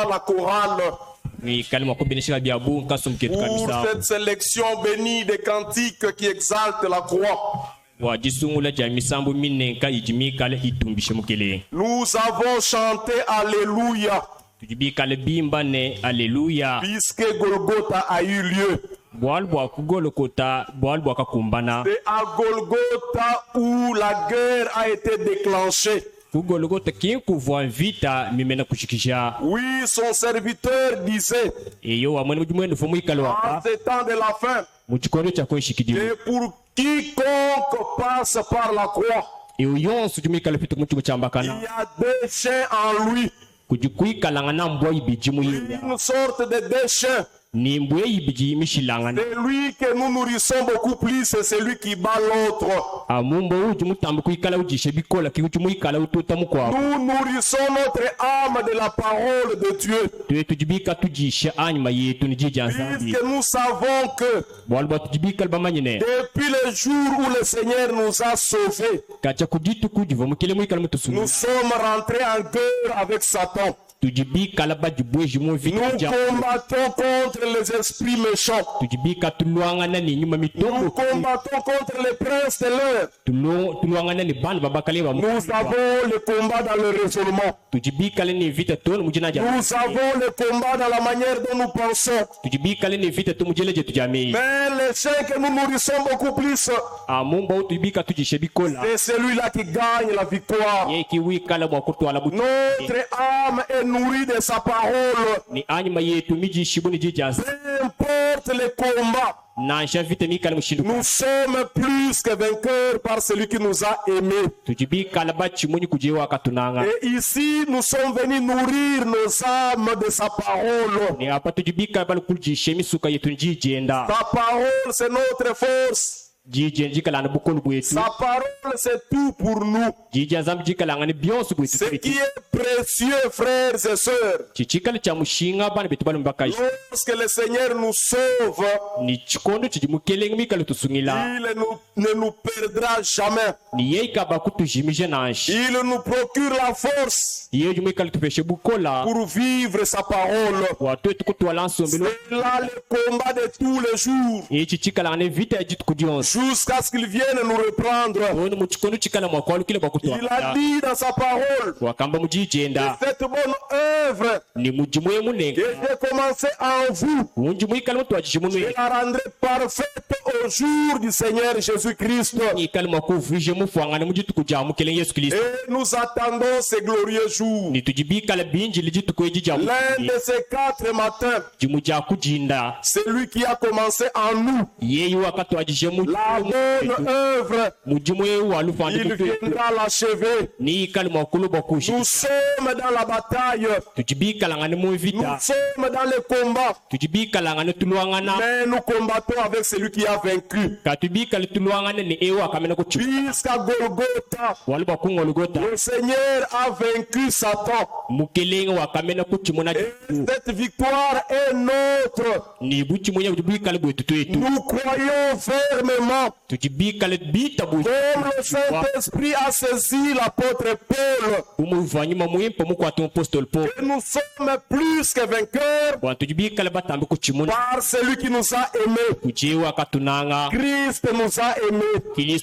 bénira la chorale pour cette sélection bénie des cantiques qui exaltent la croix. Nous avons chanté Alléluia, puisque Golgotha a eu lieu. C'est à Golgotha où la guerre a été déclenchée. Oui, son serviteur disait en ces temps de la fin, et pour quiconque passe par la croix, il y a des chiens en lui, une sorte de déchet. C'est lui que nous nourrissons beaucoup plus, c'est celui qui bat l'autre. Nous nourrissons notre âme de la parole de Dieu. Puisque nous savons que depuis le jour où le Seigneur nous a sauvés, nous sommes rentrés en guerre avec Satan. Nous combattons contre les esprits méchants. Nous combattons contre les princes de l'air. Nous avons le combat dans le raisonnement. Nous avons le combat dans la manière dont nous pensons. Mais le chien que nous nourrissons beaucoup plus, c'est celui-là qui gagne la victoire. Notre âme est nourrie de sa parole. Peu importe les combats, nous sommes plus que vainqueurs par celui qui nous a aimés. Et ici, nous sommes venus nourrir nos âmes de sa parole. Sa parole, c'est notre force. Sa parole, c'est tout pour nous. Ce qui est précieux, frères et sœurs, lorsque le Seigneur nous sauve, il ne nous perdra jamais. Il nous procure la force pour vivre sa parole. C'est là le combat de tous les jours, jusqu'à ce qu'il vienne nous reprendre. Il a dit dans sa parole que cette bonne œuvre que j'ai commencé en vous, je la rendrai parfaite au jour du Seigneur Jésus-Christ. Et nous attendons ces glorieux jours. L'un de ces 4 matins, celui qui a commencé en nous la bonne œuvre, il viendra l'achever. Nous sommes dans la bataille, nous sommes dans le combat, mais nous combattons avec celui qui a vaincu. Puisqu'à Golgotha, le Seigneur a vaincu Satan. Et cette victoire est nôtre. Nous croyons fermement, comme le Saint-Esprit a saisi l'apôtre Paul, que nous sommes plus que vainqueurs par celui qui nous a aimés. Christ nous a aimés et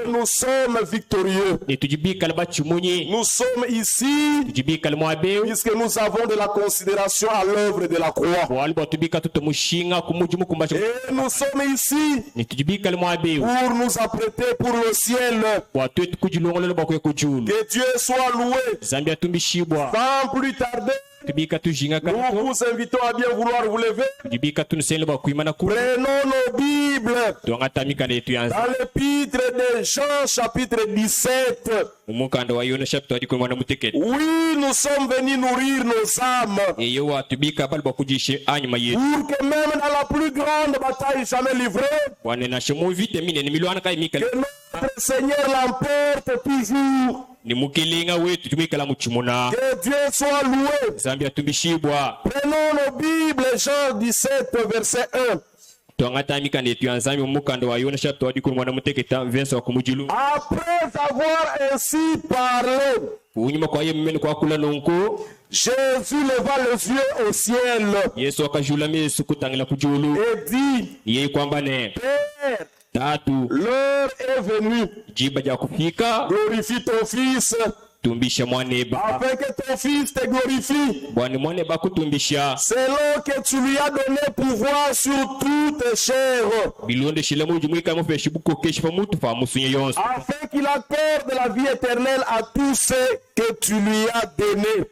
nous sommes victorieux. Nous sommes ici puisque nous avons de la considération à l'œuvre de la croix. Et nous sommes ici pour nous apprêter pour le ciel. Que Dieu soit loué. Sans plus tarder, nous vous invitons à bien vouloir vous lever. Prenons nos Bibles dans l'épître de Jean chapitre 17. Oui, nous sommes venus nourrir nos âmes pour que même dans la plus grande bataille jamais livrée, que notre Seigneur l'emporte toujours. Que Dieu soit loué. Prenons nos Bibles, Jean 17, verset 1. Après avoir ainsi parlé, Jésus leva les yeux au ciel et dit, Père, l'heure est venue, glorifie ton Fils, afin que ton Fils te glorifie, selon que tu lui as donné pouvoir sur toute chair, afin qu'il accorde la vie éternelle à tous ceux que tu lui as donnés.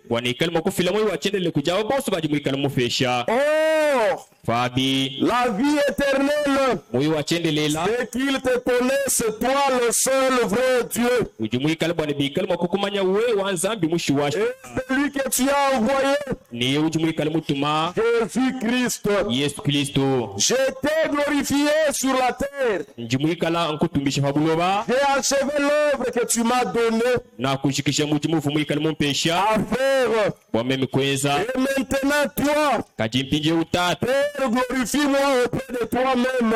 Or, la vie éternelle, c'est qu'il te connaisse, toi le seul vrai Dieu, et celui que tu as envoyé, Jésus-Christ. Je t'ai glorifié sur la terre. J'ai achevé l'œuvre que tu m'as donnée à faire. Et maintenant, toi, Père, glorifie-moi auprès de toi-même.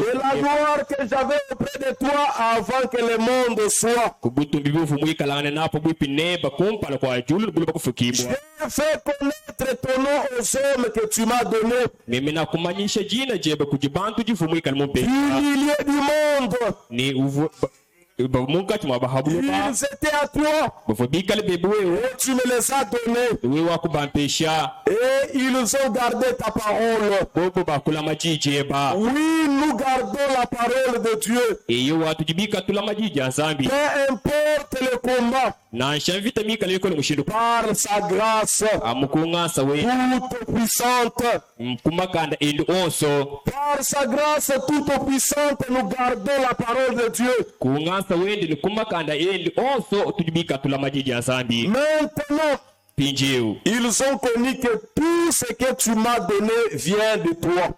Et la gloire que j'avais auprès de toi avant que le monde soit. J'ai fait connaître ton nom aux hommes que tu m'as donnés. Du milieu du monde. Ils étaient à toi. Et tu me les as donnés. Et ils ont gardé ta parole. Oui, nous gardons la parole de Dieu. Peu importe le combat. Par sa grâce toute puissante. Par sa grâce toute puissante, nous gardons la parole de Dieu. Maintenant, ils ont connu que tout ce que tu m'as donné vient de toi.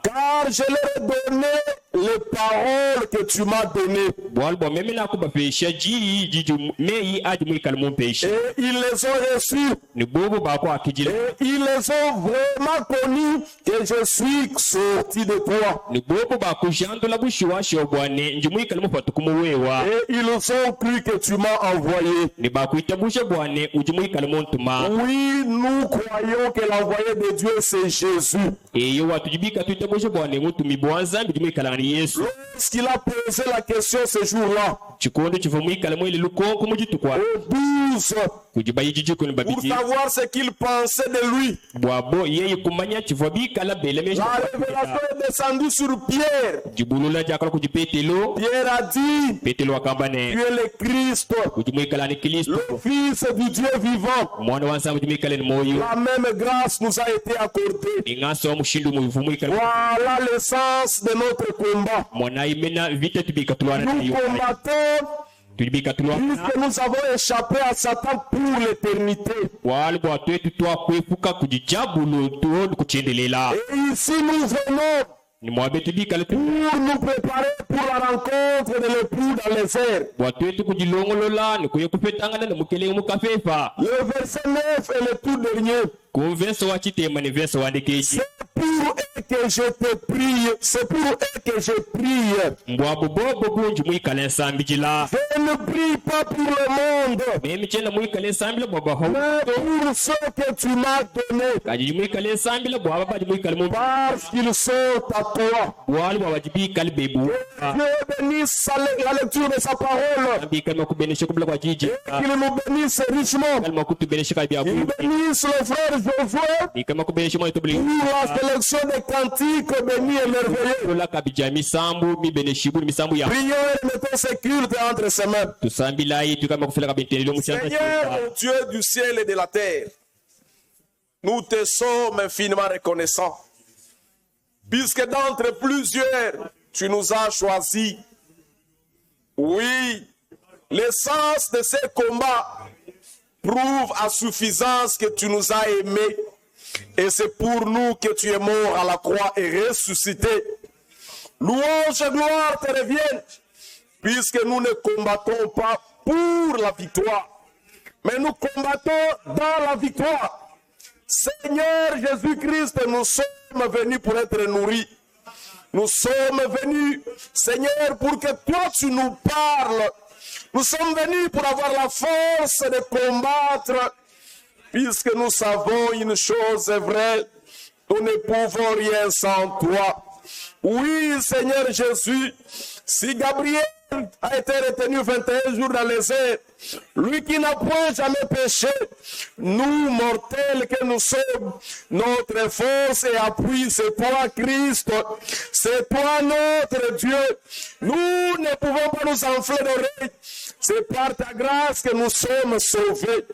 Car je leur ai donné les paroles que tu m'as données. Et ils les ont reçues. Et ils les ont vraiment connus que je suis sorti de toi. Et ils ont cru que tu m'as envoyé. Oui, nous croyons que l'envoyé de Dieu c'est Jésus. Lorsqu'il a posé la question ce jour-là, au 12, pour savoir ce qu'il pensait de lui, la révélation est descendue sur Pierre. Pierre a dit, tu es le Christ, le Fils du Dieu vivant. La même grâce nous a été accordée. Voilà le sens de notre combat. Nous combattons puisque nous avons échappé à Satan pour l'éternité. Et ici nous venons pour nous préparer pour la rencontre de l'époux dans les airs. Le verset 9 est le tout dernier. C'est pour eux que je te prie. C'est pour eux que je prie. Je ne prie pas pour le monde, mais pour ceux que tu m'as donnés, parce qu'ils sont à toi. Dieu bénisse la lecture de sa parole. Qu'il nous bénisse richement. Il bénisse le frère Josué pour la sélection des cantiques bénis et merveilleux. Prions et mettons ce culte entre ses mains. Seigneur, Dieu du ciel et de la terre, nous te sommes infiniment reconnaissants, puisque d'entre plusieurs, tu nous as choisis. Oui, l'essence de ces combats prouve à suffisance que tu nous as aimés. Et c'est pour nous que tu es mort à la croix et ressuscité. Louange et gloire te reviennent, puisque nous ne combattons pas pour la victoire, mais nous combattons dans la victoire. Seigneur Jésus-Christ, nous sommes venus pour être nourris. Nous sommes venus, Seigneur, pour que toi tu nous parles. Nous sommes venus pour avoir la force de combattre, puisque nous savons une chose est vraie, nous ne pouvons rien sans toi. Oui, Seigneur Jésus, si Gabriel a été retenu 21 jours dans les airs, lui qui n'a point jamais péché, nous mortels que nous sommes, notre force et appui, c'est toi Christ, c'est toi notre Dieu. Nous ne pouvons pas nous enfler d'oreilles. C'est par ta grâce que nous sommes sauvés.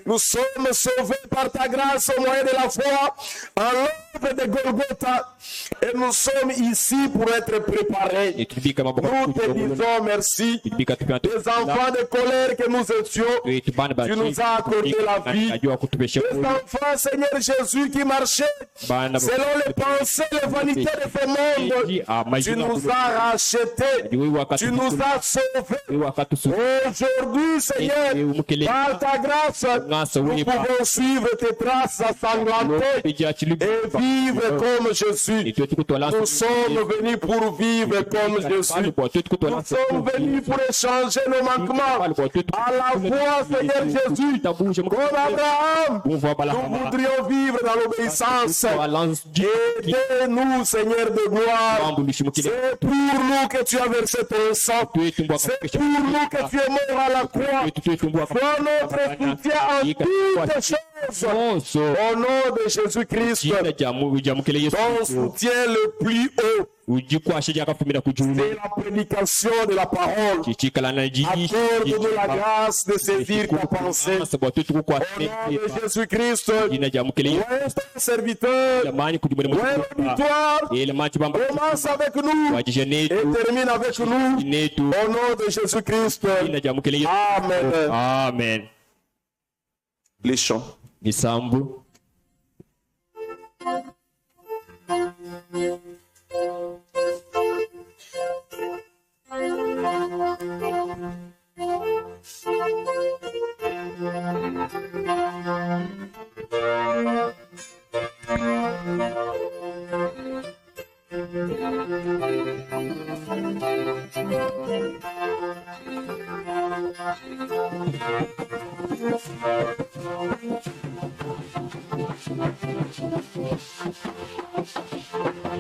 Nous sommes sauvés par ta grâce au moyen de la foi en l'œuvre de Golgotha. Et nous sommes ici pour être préparés. Nous te disons merci. Des enfants de colère que nous étions, tu nous as accordé la vie. Des enfants, Seigneur Jésus, qui marchaient selon les pensées, les vanités de ce monde. Tu nous as rachetés. Tu nous as sauvés. Aujourd'hui, Seigneur, par ta grâce, nous pouvons suivre tes traces ensanglantées et vivre comme Jésus. Nous sommes venus pour vivre comme Jésus. Nous sommes venus pour échanger nos manquements. À la fois, Seigneur Jésus, comme Abraham, nous voudrions vivre dans l'obéissance. Aidez-nous, Seigneur de gloire. C'est pour nous que tu as versé ton sang. C'est pour nous que tu es mort à la croix. Sois notre soutien en toutes choses. Au nom de Jésus-Christ, ton soutien le plus haut. C'est la prédication de la parole. Accorde-nous la grâce de saisir ta pensée. Au nom de Jésus-Christ, ton serviteur, victoire, commence avec nous et termine avec nous. Au nom de Jésus-Christ. Amen. Amen. Les chants.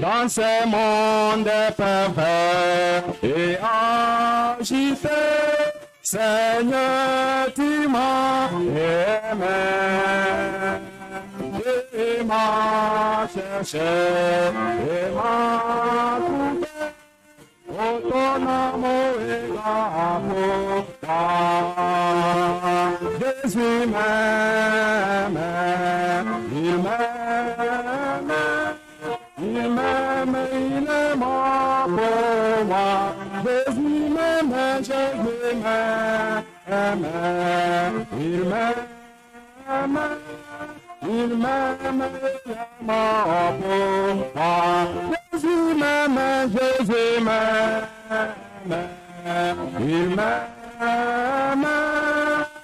Dans ce monde pervers et agité, Seigneur, tu m'as aimé. Tu m'as cherché et m'as trouvé. Oh, ton amour est grand pour moi. Jésus m'aime, il m'aime. Il m'aime, il est mort pour moi. Jésus m'aime, Jésus m'aime. Il m'aime, il m'aime, il est mort pour moi. Jésus m'aime, Jésus m'aime. Il m'aime,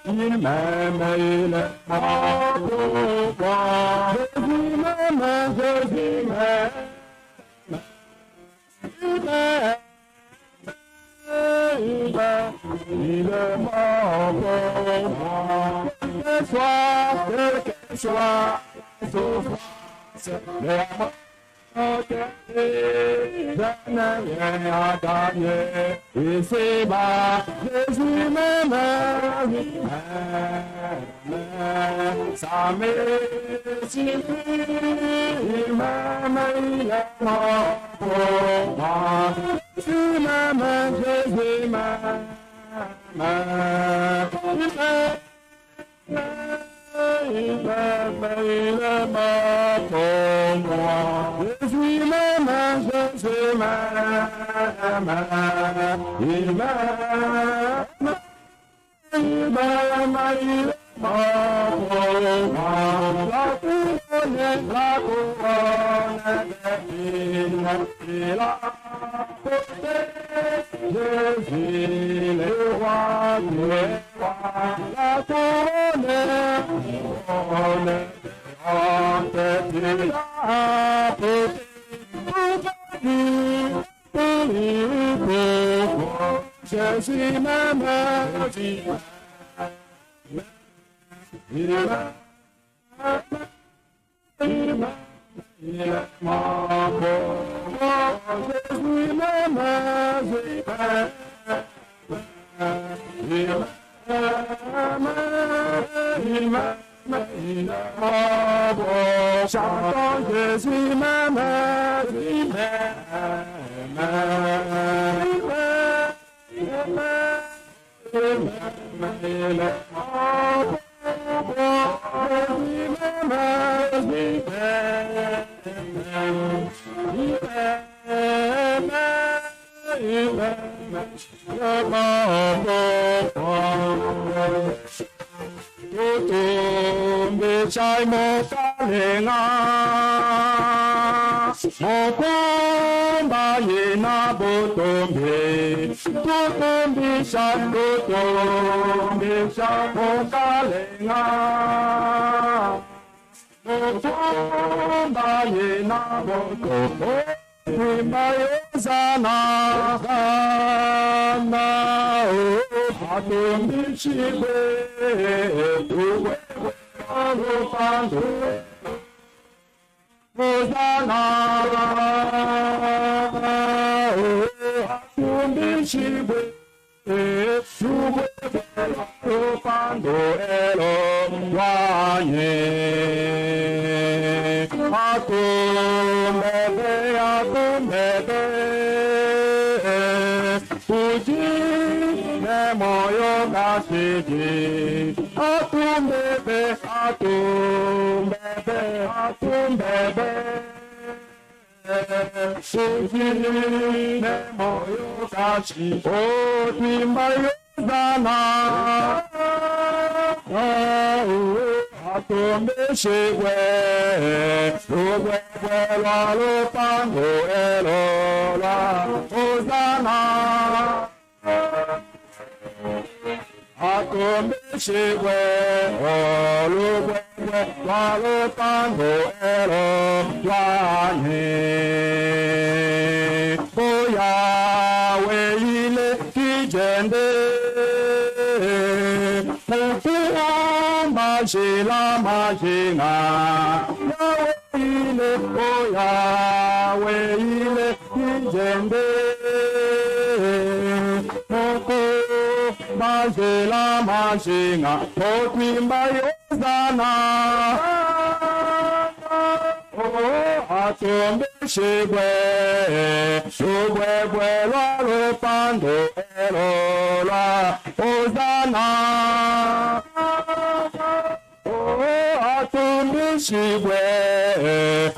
il m'aime, il est mort pour moi. Jésus m'aime, Jésus m'aime. Il est mort pour moi. Quelle que soit la souffrance, je n'ai rien à gagner. Ici-bas, Jésus m'aime, ça me suffit. Il m'aime, il est mort pour moi. Jésus m'aime, Jésus m'aime. Il m'aime, il est mort pour moi. Jésus m'aime, Jésus m'aime. Il m'aime, il m'aime, il est mort pour moi. La couronne il a porté Jésus le roi du roi. La couronne Chantons Jésus m'aime, il Chai mo kalenga mo kumba yena botombe tutumbi shan mo kalenga mo kumba yena botombe Primayozana Gana Hatumbi Shibe Uwe Arupando Hosanna Hatumbi Shibe Uwe Arupando Elo Wanye Atumbebe Fuji Nemoyo Gashiji Atumbebe Fuji Nemoyo Gashiji Otimbayo Zana Atombe shigwe, ugwe la lupango elola, Hosanna. Atombe shigwe, ugwe la lupango elola, Oya weile kijende. Majila majina Yahweh Yahweh Kijende Moko Majila majina Tokwimba Yozana Atombe shigwe Shugwe bwela lupando elola Hosanna Shigwe,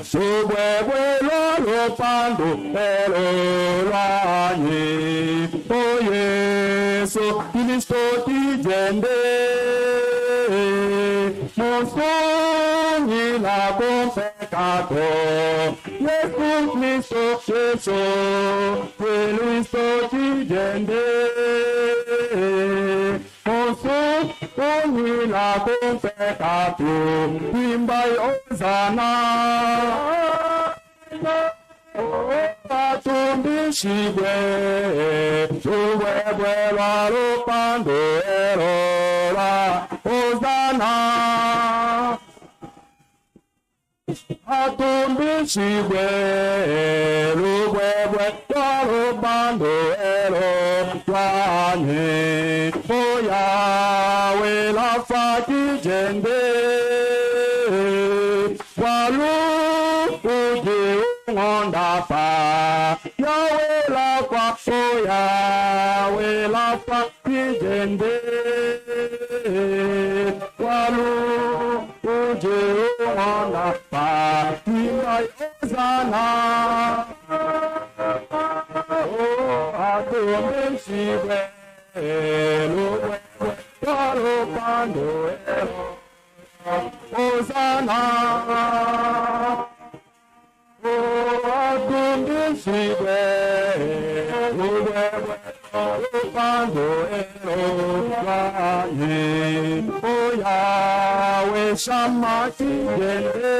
shigwe, bwelo, lopando, pero lanye. Oh Yesu, Kristo tijende. Monsoni la con peccato. Yesu Kristo, Yesu, Kristo tijende. Monsoni la con peccato. By Hosanna, Atumbi Shigwe, Shugwe Bwela Lupando Erola, Hosanna, Atumbi Shigwe, Shugwe Bwela Lupando Erola, Oya Wela Fati Jende. Wonderful, Yahweh la kwa Yahweh la kwa kijende, walu uje wonderful, Imai Hosanna, oh Atumbe Shigwe, Luwe walu pando Hosanna. Atumbi Shigwe, Uwe Lupando Elola, O Yahweh Shammah Kijende,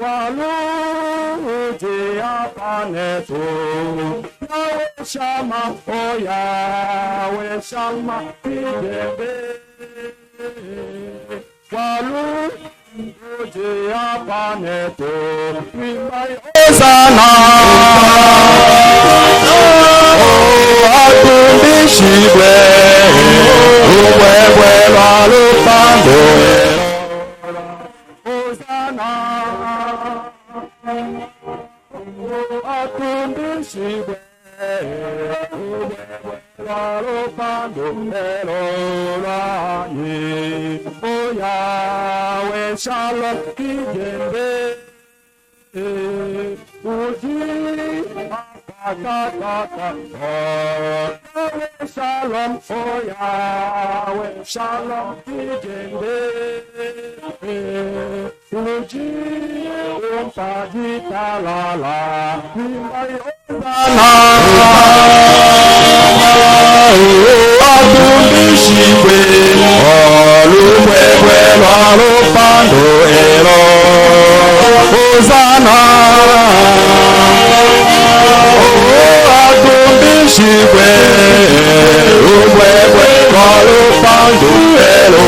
Walu Uji Apaneto, Yahweh Shama, oh Yahweh Shama, Walu, Oje Apaneto, Hosanna, oh Atumishibwe, Uwewe Walu Pando, Hosanna, oh Atumishibwe. Shalom, Kijende, Uji, Shalom, oh Yahweh, Shalom, Kijende, Uji, Umpajita Lala, Imai Osana, Adumishibwe, Oluwewe, Lalopando, Elo, Hosanna, Adumishibwe, Oluwewe, Lalopando, Elo.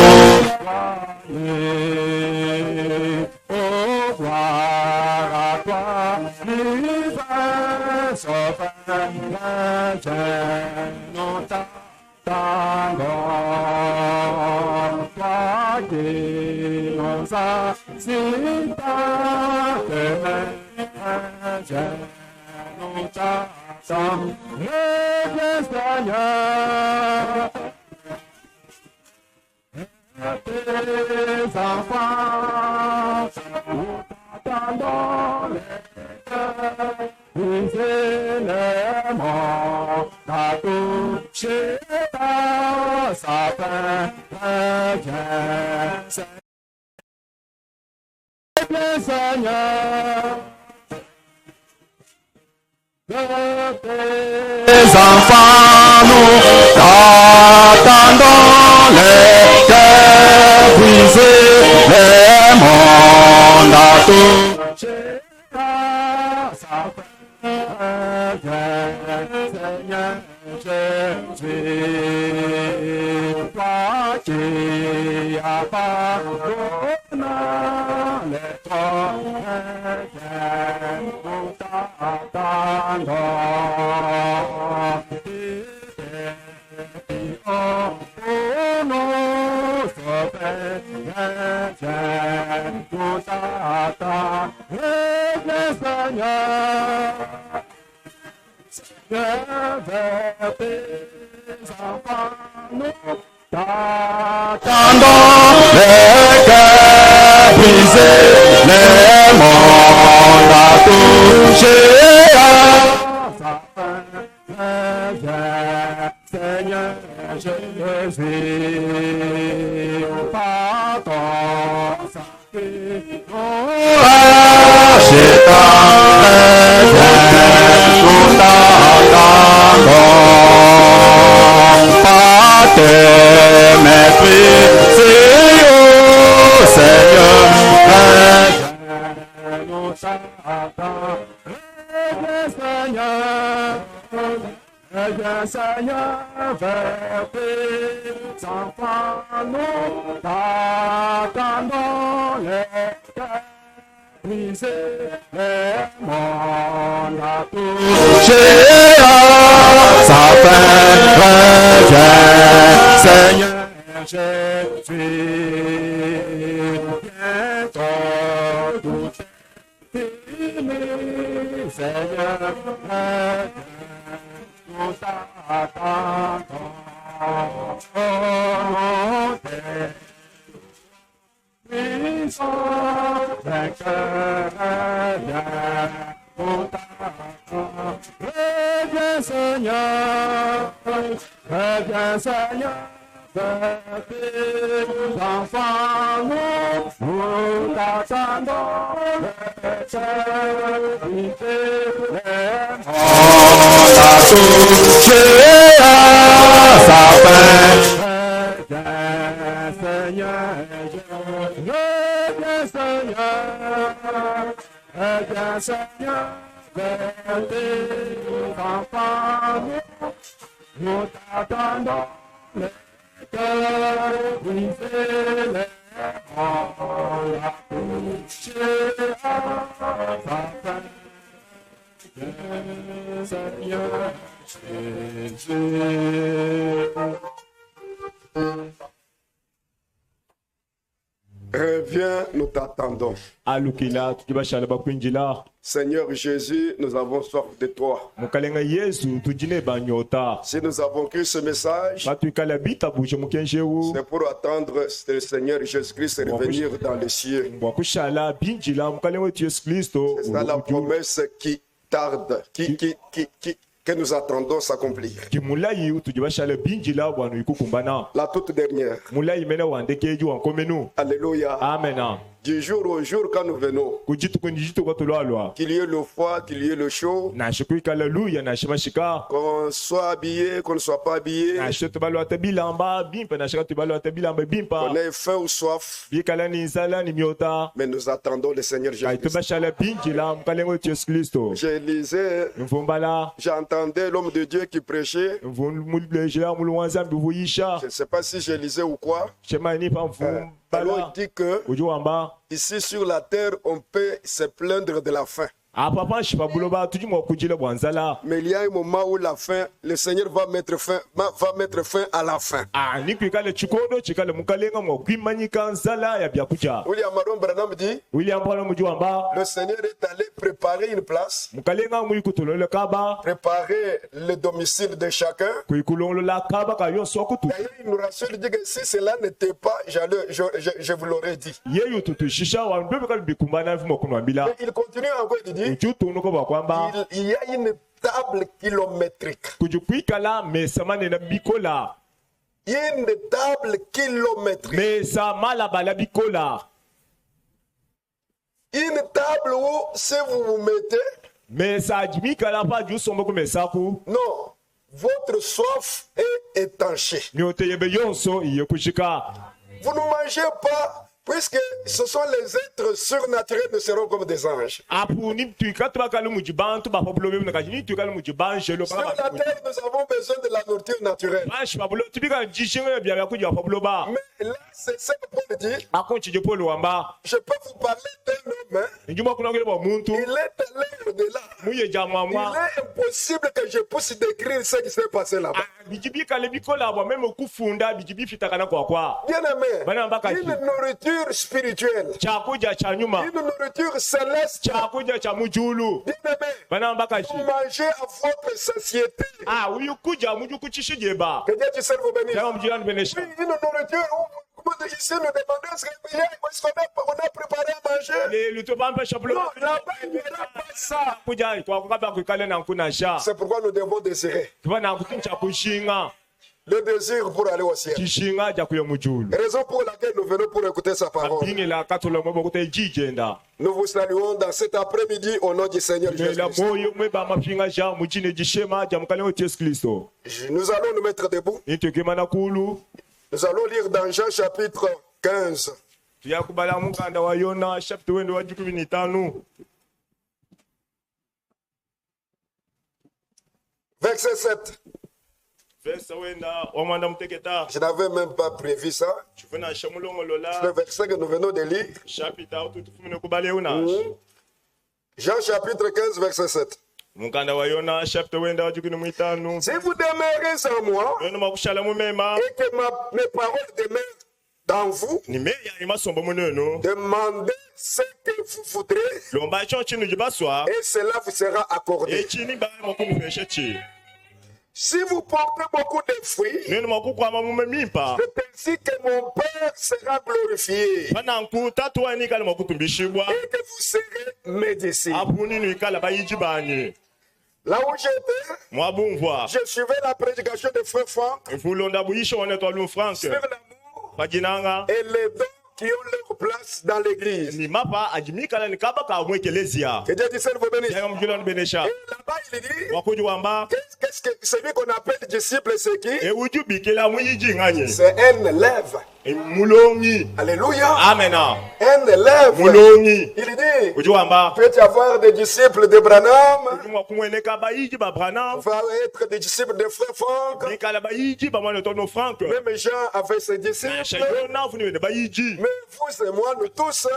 Les enfants nous attendons les cœurs brisés, les mondes à toucher à sa Seigneur Jésus, toi qui as pardonné les torts, nous t'attendons. T'attendons les cœurs brisés, les mondes à toucher à sa fin. Seigneur Jésus, pardon, sacrifice, acheta nous t'attendons, pas de mépris, Seigneur, nous t'attendons, Seigneur, vers tes enfants, nous t'attendons, les cœurs brisés, les mondes à toucher à sa fin, reviens, Seigneur Jésus, bientôt tout est fini, Seigneur, nous t'attendons, puissant vainqueur, nous t'attendons. Reviens Seigneur, vers tes enfants, nous t'attendons, les serviteurs, on t'a touché à sa fin. Reviens Seigneur, reviens Seigneur, reviens Seigneur, vers tes enfants, nous t'attendons, les cœurs brisés, les rangs, la coucher à sa fin. Seigneur Jésus. Reviens, nous t'attendons. alukila tukibashala bakwinjila Seigneur Jésus, nous avons soif de toi. mukalenga Yesu tujine banyota Si nous avons cru ce message, batukala bitabuje mukenjewu c'est pour attendre le Seigneur Jésus-Christ revenir dans les cieux. bwakushala binjila mukalenga wetu Yesu Kristo C'est ça la promesse qui tarde, que nous attendons s'accomplir. kimulayi tujibashala binjila bwanu ikukumbana La toute dernière. mulayi mena wandekeji wankomenu Alléluia. amena Du jour au jour quand nous venons, kujitu kwatolwalwa qu'il y ait le froid, qu'il y ait le chaud, nashikuikala luya nashimashika qu'on soit habillé, qu'on ne soit pas habillé, nasho tubalwa tabilamba bimpa nashika tubalwa tabilamba bimpa qu'on ait faim ou soif, bikala ni nzala ni miota mais nous attendons le Seigneur kai Jésus-Christ. tubashala binjila mukalenga wetu Yesu Kristo Je lisais, mvumbala j'entendais l'homme de Dieu qui prêchait. mvumulejela mulwanzambi vuyisha Je ne sais pas si je lisais ou quoi. shemani pa Alors mvumbala il dit que ujuwamba ici sur la terre, on peut se plaindre de la faim. apa panshi pabuloba tujimwa kujila bwanzala Mais il y a un moment où la faim, le Seigneur va mettre fin à la faim. nikwikale chikodo chikale mukalenga mwa kwimanyika nzala ya byakuja William Maron Branham dit, William Paulo mujuwamba le Seigneur est allé préparer une place, mukalenga muli kutolole kaba préparer le domicile de chacun. kuikulongola kaba kayonso kutu D'ailleurs, il nous rassure, il dit que si cela n'était pas, je vous l'aurais dit. yeyu tutushisha wandobe kali bikumbana vimo kunwambila Mais il continue encore, il dit, uchutu nuko bakwamba il y a une table kilométrique. kujukwikala mesamane na bikola Une table kilométrique. mesa malabala bikola Une table où, si vous vous mettez, mesa ajimikala pa jusombo kumesaku non, votre soif est étanchée. nioteyebe yonso iye kushika Vous ne mangez pas, puisque ce sont les êtres surnaturels, nous seront comme des anges. apu ni tuikatu bakali mujibantu bapabulobe nakati ni tuikali mujibanjelo Sur la terre, nous avons besoin de la nourriture naturelle. bashi pabulo tibika jishinga bya kuja pabuloba Mais là, c'est ça que Paul dit. akonchi je polo wamba Je peux vous parler d'un homme, hein. njuma kunongele ba muntu Il est allé au-delà. muye jamwamwa Il est impossible que je puisse décrire ce qui s'est passé là-bas. bijibikale bikola bwa meme kufunda bijibifitakana kwa Bien aimé, Bana mbaka une nourriture spirituelle, chakuja cha nyuma une nourriture céleste. chakuja cha mujulu Bien aimé, bana mbaka vous mangez à votre satiété. uyu kuja muju kuchishijeba Que Dieu te serve au béni. kama mjirani benesha Oui, une nourriture où ici nous demandons est-ce qu'on a préparé à manger. le luto bampa chapulo Non, là-bas, il n'y aura pas ça. kuja kwa kukaba kukale na nkuna sha C'est pourquoi nous devons désirer tubana kutincha kushinga le désir pour aller au ciel. kishinga ja kuya mujulu Raison pour laquelle nous venons pour écouter sa parole. ingela katolo mbo kute jijenda Nous vous saluons dans cet après-midi au nom du Seigneur mela Jésus-Christ. moyo mweba mapinga ja mujine jishema ja mkale wa Yesu Kristo Nous allons nous mettre debout. itekemana kulu Nous allons lire dans Jean chapitre 15. tuyakubala mukanda wa Yona chapter wendo wa 15 Verset 7. verse wenda omanda muteketa Je n'avais même pas prévu ça. chifuna shamulongo Le lola verset que nous venons de lire. chapitre utufumene kubale una Jean chapitre 15, verset 7. mukanda wa Yona chapter wenda wa 15 Si vous demeurez en moi wenda makushala mumema et que mes paroles demeurent dans vous, ni meya imasombo muneno demandez ce que vous voudrez lomba cho chinu jibaswa et cela vous sera accordé. echini ba makunu feshe chi Si vous portez beaucoup de fruits, neno makukwama mumemimpa c'est ainsi que mon Père sera glorifié bana nku tatu wani kala makutumbishibwa et que vous serez mes disciples. apuni ni kala bayiji banye Là où j'étais, mwabumvwa je suivais la prédication de Frère Franck mfulonda buyisho wane twalu Frank sur l'amour pajinanga et les dons qui ont leur place dans l'église. ni mapa ajimikala ni kaba ka mwekelezia Que Dieu te serve au béni. yanga mjulani benesha Et là-bas, il dit, wakuju wamba qu'est-ce que celui qu'on appelle disciple, c'est qui? e uju bikela muyiji nganye C'est un lève. mulongi. Alléluia. Amen. Un élève, Mulongi. il dit, Ujuamba. peut y avoir des disciples de Branham, va être des disciples de Frère Franck. Même Jean avait ses disciples. Mais vous et moi, nous tous,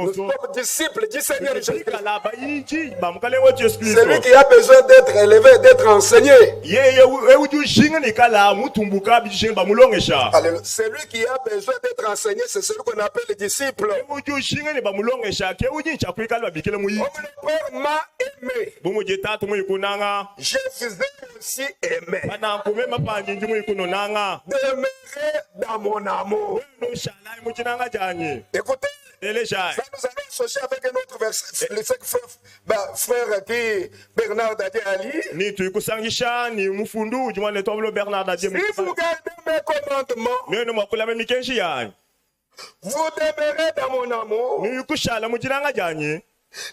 nous sommes disciples du Seigneur Jésus. Celui qui a besoin d'être élevé, d'être enseigné. Alléluia. Celui qui a besoin d'être enseigné, c'est celui qu'on appelle les disciples. Mon Père m'a aimé. Je vous ai aussi aimé. Demeurez dans mon amour. Écoutez, ça nous allons associer avec un autre verset. Le frère qui Bernard Dadi Ali. Si vous gardez mes commandements, vous demeurez dans mon amour.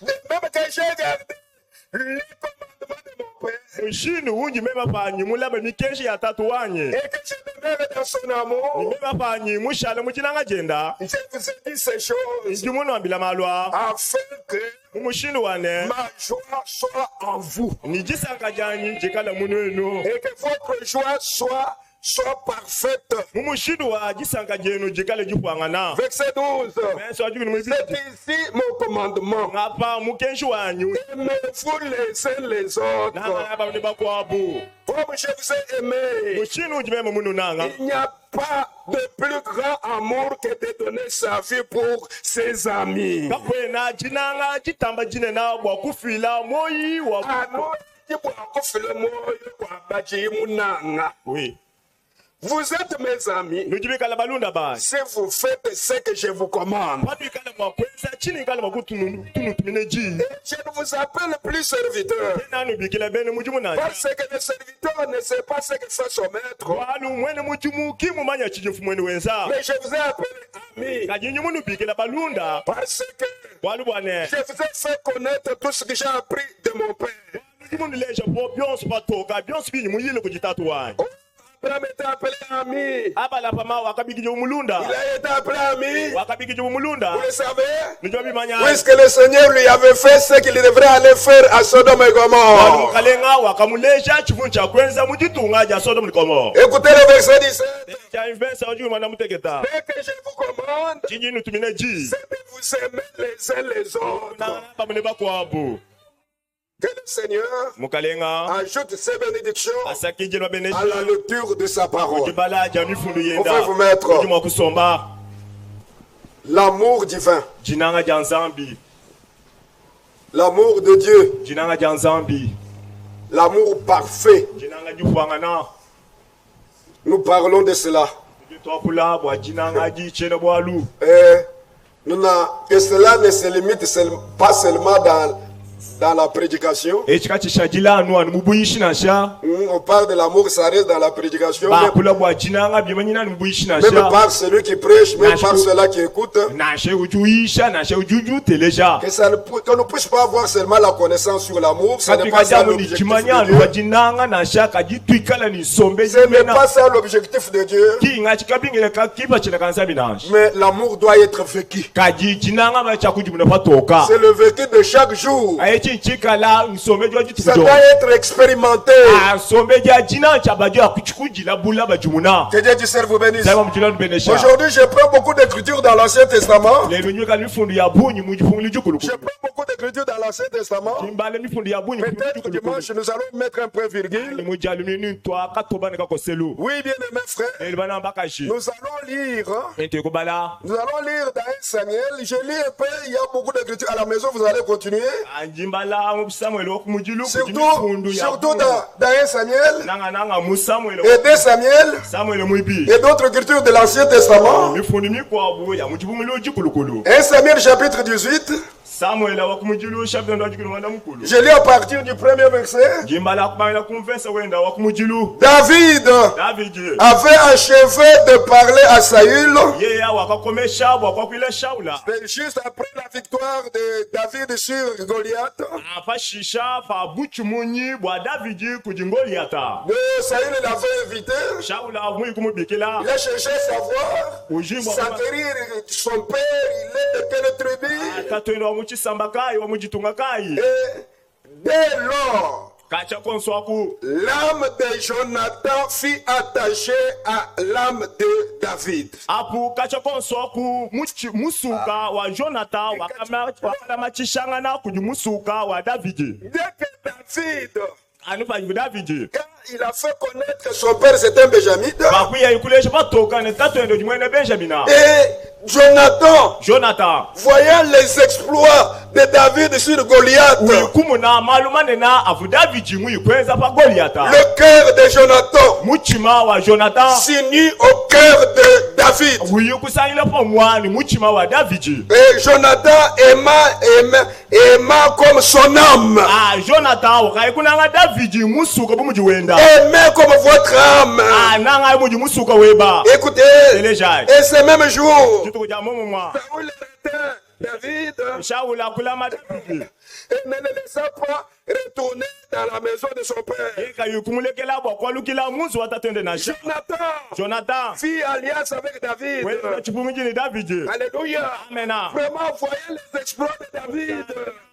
De même que j'ai gardé les commandements de mon Père. Et que je demeure dans son amour. Je vous ai dit ces choses afin que ma joie soit en vous. Et que votre joie soit parfaite. Verset 12. C'est ici mon commandement. Aimez-vous les uns les autres. Comme je vous ai aimé. Il n'y a pas de plus grand amour que de donner sa vie pour ses amis. Oui. Vous êtes mes amis si vous faites ce que je vous commande. Et je ne vous appelle plus serviteur. Parce que le serviteur ne sait pas ce que fait son maître. Mais je vous ai appelé ami. Parce que je vous ai fait connaître tout ce que j'ai appris de mon Père. Abraham était appelé ami. Il a été appelé ami. Vous le savez? Puisque le Seigneur lui avait fait ce qu'il devrait aller faire à Sodome et Gomorrhe. Écoutez le verset 17. Dès que je vous commande, c'est de vous aimer les uns les autres. Que le Seigneur ajoute ses bénédictions à la lecture de sa parole. Vous pouvez vous mettre l'amour divin, l'amour de Dieu, l'amour parfait. Nous parlons de cela. Et cela ne se limite pas seulement dans la prédication. On parle de l'amour, ça reste dans la prédication. Même par celui qui prêche, même par ceux-là qui écoutent. Qu'on ne puisse pas avoir seulement la connaissance sur l'amour. Ce n'est pas ça l'objectif de Dieu. Mais l'amour doit être vécu. C'est le vécu de chaque jour. Ça doit être expérimenté. Que Dieu du ciel vous bénisse. Aujourd'hui, je prends beaucoup d'écritures dans l'Ancien Testament. Je prends beaucoup d'écritures dans l'Ancien Testament. Peut-être dimanche, nous allons mettre un point virgule. Oui, bien aimé frère. Nous allons lire. Nous allons lire dans 1 Samuel. Je lis un peu. Il y a beaucoup d'écritures à la maison. Vous allez continuer. Surtout dans 1 Samuel et 2 Samuel et d'autres écritures de l'Ancien Testament. 1 Samuel chapitre 18. Samuel wakumujilu chef ndo ajikulu mkulu. Je lis à partir du premier verset. Jimbala kumala kumvesa wenda wakumujilu. David David avait achevé de parler à Saül. yeya wakakomesha wakwakile Shaula. C'est juste après la victoire de David sur Goliath. Afashisha fa buchumunyi bwa David kujingoliata. Saül l'avait invité. Shaula mwi kumubikila. Il a cherché à savoir, s'acquérir son père, il est de quelle tribu. Katwendo wamuchi sambakai wamujitunga kai. Et dès lors, Kacha konswaku. l'âme de Jonathan fut attachée à l'âme de David. Apu kacha konswaku musuka wa Jonathan wakala machishangana kujumusuka wa David. Dès que David, Anupa David. quand il a fait connaître que son père c'était un Benjamite, Bakuya ikuleje batoka ne katwendo jumwene Benjamina. et Jonathan, voyant les exploits de David sur Goliath, Kumuna malumane na afu David mwi kwenza pa Goliata. le cœur de Jonathan Muchima wa Jonathan. s'unit au cœur de David. Wuyu kusangila pa mwani muchima wa David. Et Jonathan aima comme son âme. Ah Jonathan wakaikunanga David musuka bumuji wenda. Aimez comme votre âme. Ah nanga muji musuka weba. Écoutez, Telejai. et ce même jour, Tutukuja momo mwa. Saül retint David Shaula kulama David. et ne le laissa pas retourner dans la maison de son père. Eka yukumulekela bwa kwalukila muzu watatende na sha. Jonathan Fit alliance avec David. wewe chipumuji ni David. Alléluia. Amena. Vraiment, voyez les exploits de David.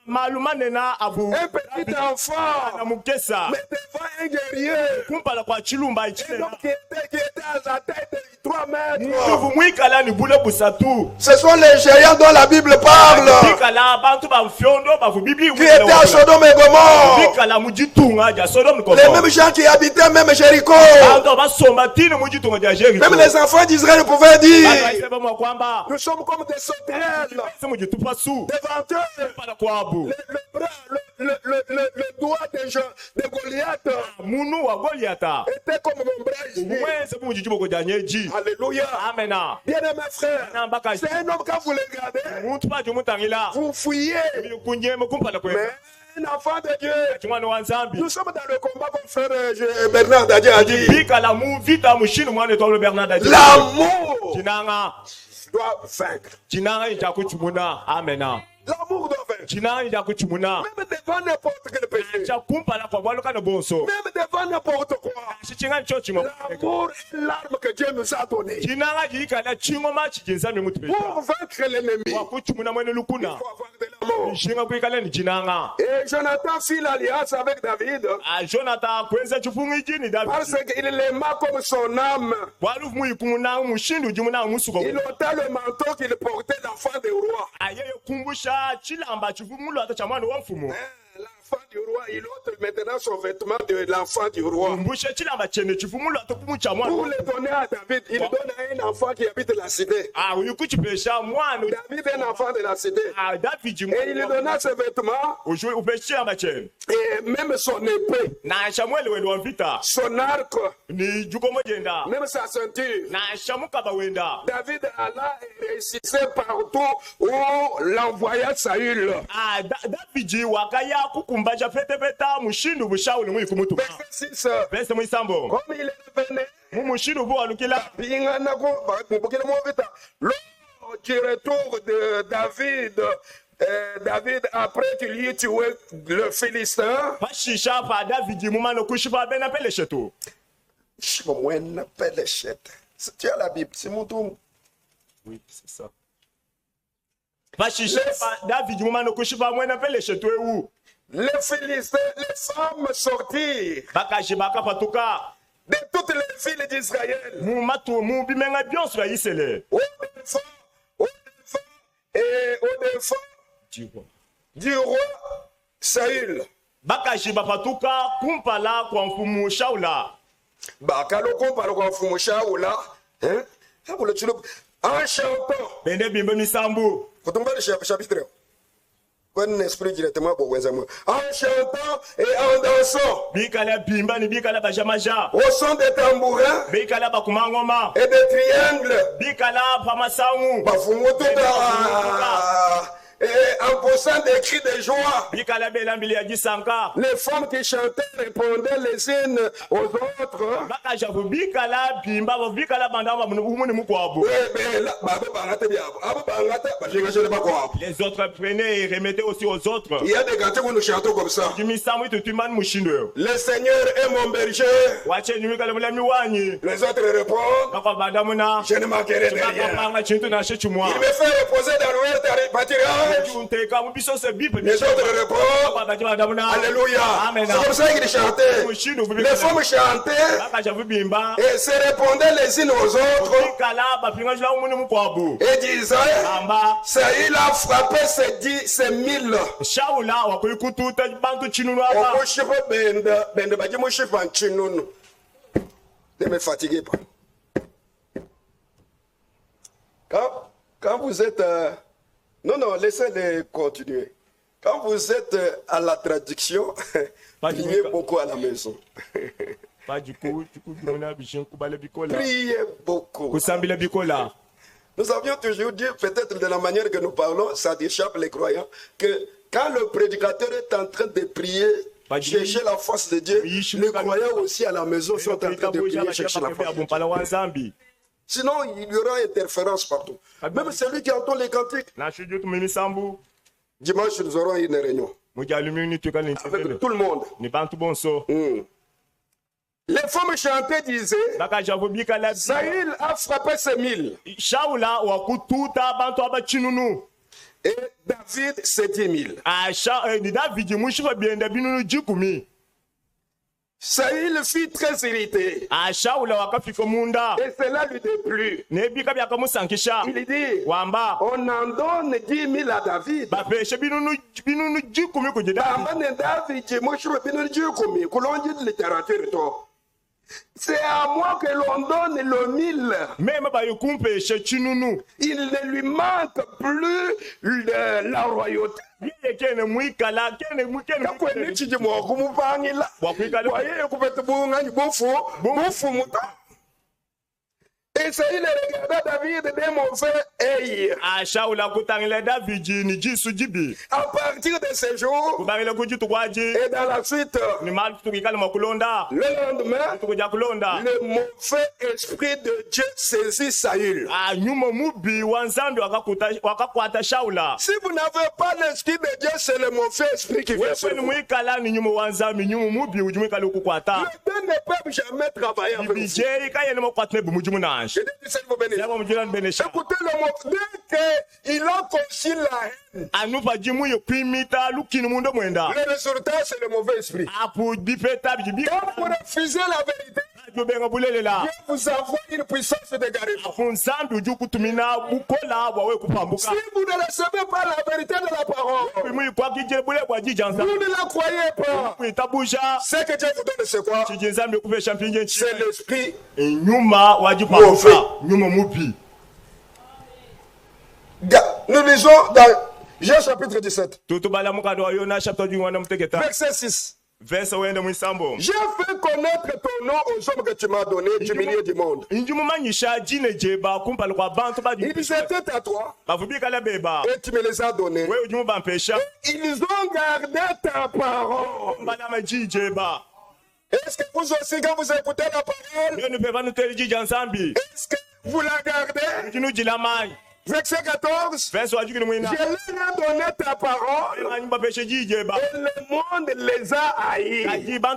Malumane na abu. Un petit enfant, Na mukesa. mais devant un guerrier. Kumpala kwa chilumba Un ichile. homme qui était à sa tête de 3 mètres. Nduvu mwikala ni bule busatu. Ce sont les géants dont la Bible parle. Bikala bantu ba mfyondo ba bibli Qui étaient à Sodome et Gomorrhe. Bikala mujitunga ja Sodome Les Gomorrhe. mêmes gens qui habitaient même Jéricho. Bantu basomba tino mujitunga ja Jericho. Même les enfants d'Israël pouvaient dire, Baisema mwa kwamba nous sommes comme des sauterelles. se mujitupa su. Devant eux, Para kwabu. le bras, le doigt de Goliath Munu wa Goliata. était comme mon bras ici. Mwenze mujijibo ko janyeji. Alléluia. Amena. Bien-aimés frères, Nambaka. c'est un homme quand vous le regardez, Muntu pa jumutangila. vous fouillez. Kunyeme kumpala kwe. Mais un enfant de Dieu, Chimwana wa Nzambi. nous sommes dans le combat comme frère Bernard Dadier a dit. Bikala mu vita mushinu mwana to Bernard Dadi. L'amour Jinanga. doit vaincre. Jinanga ijakuchumuna. Amena. L'amour doit vaincre. Jinanga ijakuchumuna. Même devant n'importe quel péché. Chakumpala kwa bwaluka no bonso. Même devant n'importe quoi. Chichinga chochimo. L'amour est l'arme que Dieu nous a donnée. Jinanga jikala chingoma chijinzami mutubesha. Pour vaincre l'ennemi, Wakuchumuna mwene il lukuna. faut avoir de l'amour. Shinga kuikala ni jinanga. Et Jonathan fit l'alliance avec David Jonathan kwenza chifungi jini parce David. qu'il l'aima comme son âme. Walu muikumuna mushindu jumuna musuko. Il ôta le manteau qu'il portait l'enfant du roi. Ayeye kumbusha chilamba chifumulo ata chamwana wa mfumo. L'enfant du roi, il ôte maintenant son vêtement de l'enfant du roi. Kumbusha chilamba chene chifumulo ata kumu Pour chamwana. le donner à David, il donne à un enfant qui habite la cité. Uyukuchipesha mwana. David est un enfant de la cité. David Et il donna ses vêtements ujue upesha amachene. et même son épée, Na shamwele wendo wa vita. son arc, Ni juko mojenda. même sa ceinture. Na shamuka bawenda. David alla et réussissait partout où l'envoya Saül. David wakaya kukumbaja fete peta mushindu bushauli mwi kumutu. Verset 6. Pese mwisambo. Comme il est revenu, Mushindu bu alukila. lors du retour de David, David, après qu'il y ait tué le Philistin, Pashisha pa David mumano kushipa bena pele shetu. tu as la Bible, c'est mon tour. Oui, c'est ça. Pashisha pa David mumano kushipa mwena pele shetu ewu. Les Philistins, les femmes sortirent Bakashi baka patuka. de toutes les villes d'Israël. Mumatu mubimenga bionso ya Isele. Au défend et au défend du roi Saül. Bakashi bapatuka kumpala kwa mfumu Shaula. Bakaloko paloko mfumu Shaula, hein? En chantant. Bende bimbe misambu. Faut tomber le chapitre. Bon esprit directement pour vous. En chantant et en dansant. Bikala bimba ni bikala bajamaja. Au son des tambourins Bikala bakumangoma. et des triangles. Bikala pamasangu. Bafumoto en poussant des cris de joie. bikala belambili ya disanga Les femmes qui chantaient répondaient les unes aux autres. bakajavu bikala bimba bikala bandama umuni mukwabo. Oui, mais là, Les autres prenaient et remettaient aussi aux autres. il y a des gâteaux où nous chantons comme ça. Jimisamu tutuman mushindo. Le Seigneur est mon berger. Wache nyumikala mulami wanyi. Les autres répondent, Baka bandamuna. je ne manquerai de rien. Baka chintu na chechumwa. Il me fait reposer dans le pâturage. Unteka mubiso se bipe. Les autres répondent, Baka bandamuna. Alléluia. Amen. C'est comme ça qu'ils chantaient. Mushindo Les femmes chantaient bakajavu bimba. et se répondaient les unes aux autres Bikala bapinga jula umuni mukwabo. et disaient, Amba Saïl a frappé ces 1000. Shaula wakuikututa bantu chinunu aba. Ne me fatiguez pas. Quand vous êtes... non, laissez-les continuer. Quand vous êtes à la traduction, priez beaucoup à la maison. Priez beaucoup. Kusambila bikola. Nous avions toujours dit, peut-être de la manière que nous parlons, ça échappe les croyants, que quand le prédicateur est en train de prier, chercher la face de Dieu, les croyants aussi à la maison sont en train de prier, chercher la face de Dieu. Sinon, il y aura interférence partout. Même celui qui entend les cantiques. Dimanche, nous aurons une réunion avec tout le monde. Les femmes chantaient, disaient, Saïl a frappé ses 1000. Et David, c'est 10 000. Saïl fut très irrité. Et cela lui déplut. Il dit, on en donne 10 000 à David. C'est à moi que l'on donne le 1000. Il ne lui manque plus la royauté. Et Saïl regarda David d'un mauvais œil. À partir de ce jour, et dans la suite, le lendemain, le mauvais esprit de Dieu saisit Saïl. Si vous n'avez pas l'esprit de Dieu, c'est le mauvais esprit qui vient sur vous. Les deux ne peuvent jamais travailler avec vous. Écoutez le mot. Dès qu'il a conçu la haine, le résultat, c'est le mauvais esprit. Quand vous refusez la vérité, Dieu vous envoie une puissance de guérison. Si vous ne recevez pas la vérité de la parole, vous ne la croyez pas. Ce que Dieu vous donne, c'est quoi? C'est l'esprit mauvais. Nous lisons dans Jean chapitre 17, verset 6. J'ai fait connaître ton nom aux hommes que tu m'as donné du milieu du monde. Ils étaient à toi et tu me les as donnés. Ils ont gardé ta parole. Est-ce que vous aussi, quand vous écoutez la parole, est-ce que vous la gardez? Verset 14. Je leur ai donné ta parole et le monde les a haïs parce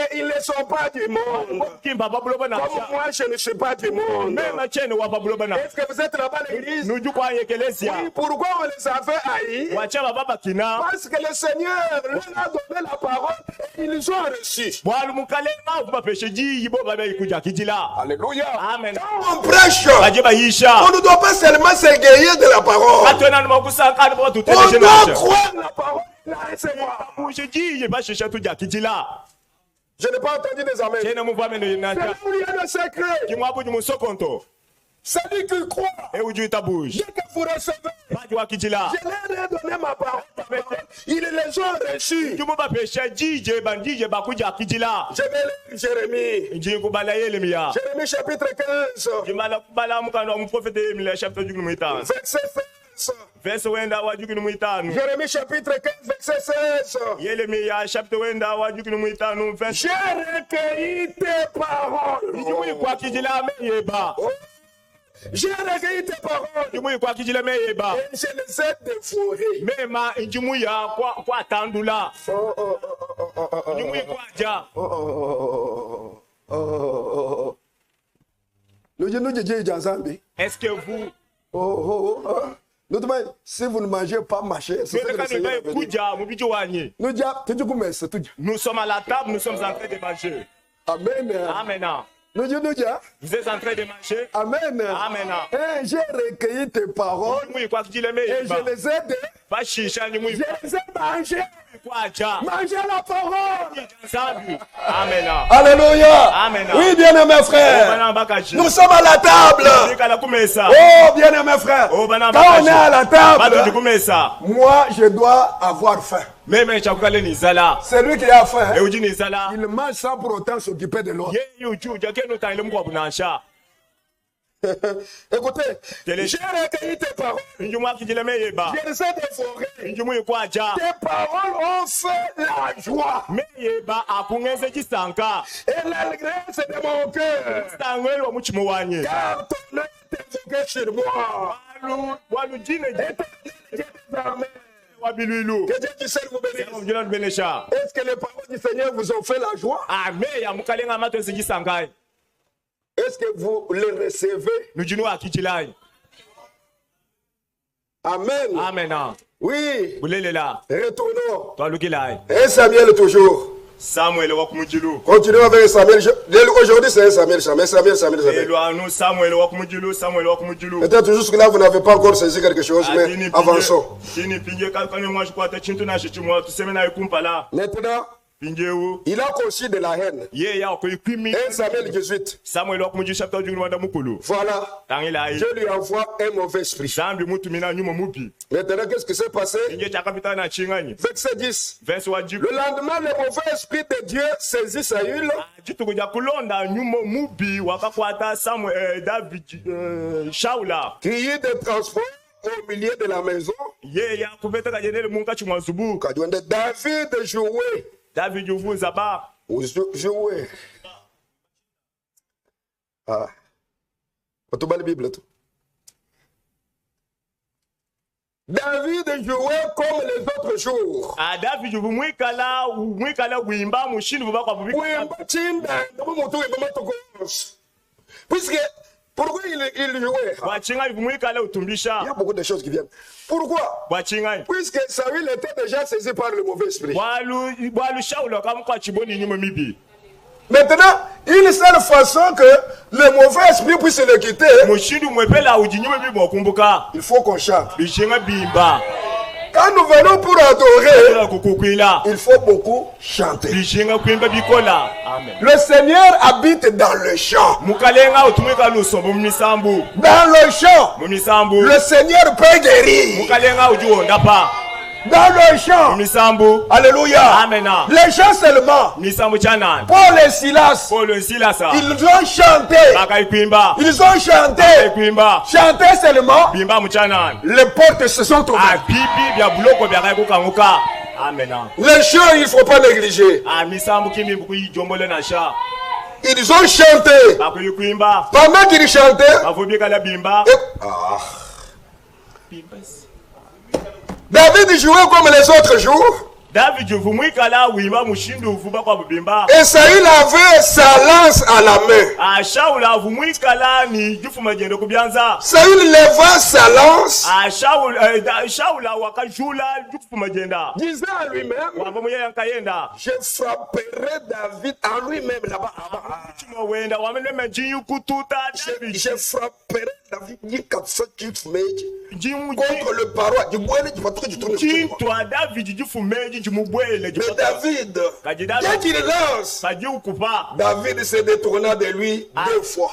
qu'ils ne sont pas du monde. Comme moi, je ne suis pas du monde. Est-ce que vous êtes là-bas à l'église? Oui, pourquoi on les a fait haïs? Parce que le Seigneur leur a donné la parole et ils ont reçu. Alléluia. Amen. Quand on prêche, on ne doit pas seulement s'égayer de la parole. On doit croire la parole et la recevoir. Je n'ai pas entendu des amens. C'est là où il y a le secret. Celui qui croit, dès que vous recevez, je leur ai donné ma parole. Ils les ont reçus. Je vais lire Jérémie. Jérémie chapitre 15. Verset 5. verse wenda wajukini mwitano. Jérémie chapitre 15, verset 16. Yeremia chapitre wenda wajukini mwitano verse. J'ai recueilli tes paroles. Ijumui kwa kijila meyeba. J'ai recueilli tes paroles. Ijumui kwa kijila meyeba. Et je les ai dévorées. Mema ijumui ya kwa tandula. Ijumui kwa ja. Est-ce que vous si vous ne mangez pas, mâchez. Nous sommes à la table, nous sommes en train de manger. Amen. Amen. Vous êtes en train de manger. Amen. Amen. Et j'ai recueilli tes paroles et je les ai mangées. Mangez la parole. Amen. Alléluia. Amen. Oui, bien-aimés frères. Nous sommes à la table. Oh, bien-aimés frères. Quand on est à la table, moi, je dois avoir faim. Celui qui a faim, il mange sans pour autant s'occuper de l'autre. Écoutez, j'ai recueilli tes paroles. Je les ai dévorées. Tes paroles ont fait la joie et l'allégresse de mon cœur. Car ton œil est évoqué sur moi. Que Dieu du ciel vous bénisse. Est-ce que les paroles du Seigneur vous ont fait la joie? Est-ce que vous les recevez? Amen. Amen. Oui. Retournons. 1 Samuel toujours. Samuel. Continuons avec Samuel. Aujourd'hui c'est Samuel. Peut-être jusque-là vous n'avez pas encore saisi quelque chose, mais avançons. Maintenant, il a conçu de la haine. 1 Samuel 18. Voilà. Dieu lui envoie un mauvais esprit. Maintenant, qu'est-ce qui s'est passé? Verset 10. Le lendemain, le mauvais esprit de Dieu saisit Saül. Qui eut des transports au milieu de la maison. David jouait. David jouait. Ah. La Bible. David jouait comme les autres jours. Puisque, pourquoi il jouait? Il y a beaucoup de choses qui viennent. Pourquoi? Puisque Saül était déjà saisi par le mauvais esprit. Maintenant, une seule façon que le mauvais esprit puisse le quitter, il faut qu'on chante. Quand nous venons pour adorer, il faut beaucoup chanter. Le Seigneur habite dans le chant. Dans le chant, le Seigneur peut guérir. Dans le chant, alléluia. Amen. Les chants seulement. Paul et Silas, ils ont chanté. Ils ont chanté. Chanter seulement. Les portes se sont ouvertes. Les chants, il ne faut pas négliger. Ils ont chanté. Pendant qu'ils chantaient, David jouait comme les autres jours. Et Saül avait sa lance à la main. Saül leva sa lance, disant à lui-même, je frapperai David en lui-même là-bas. Je frapperai David contre le paroi. Mais David, dès qu'il lance, David se détourna de lui 2 fois.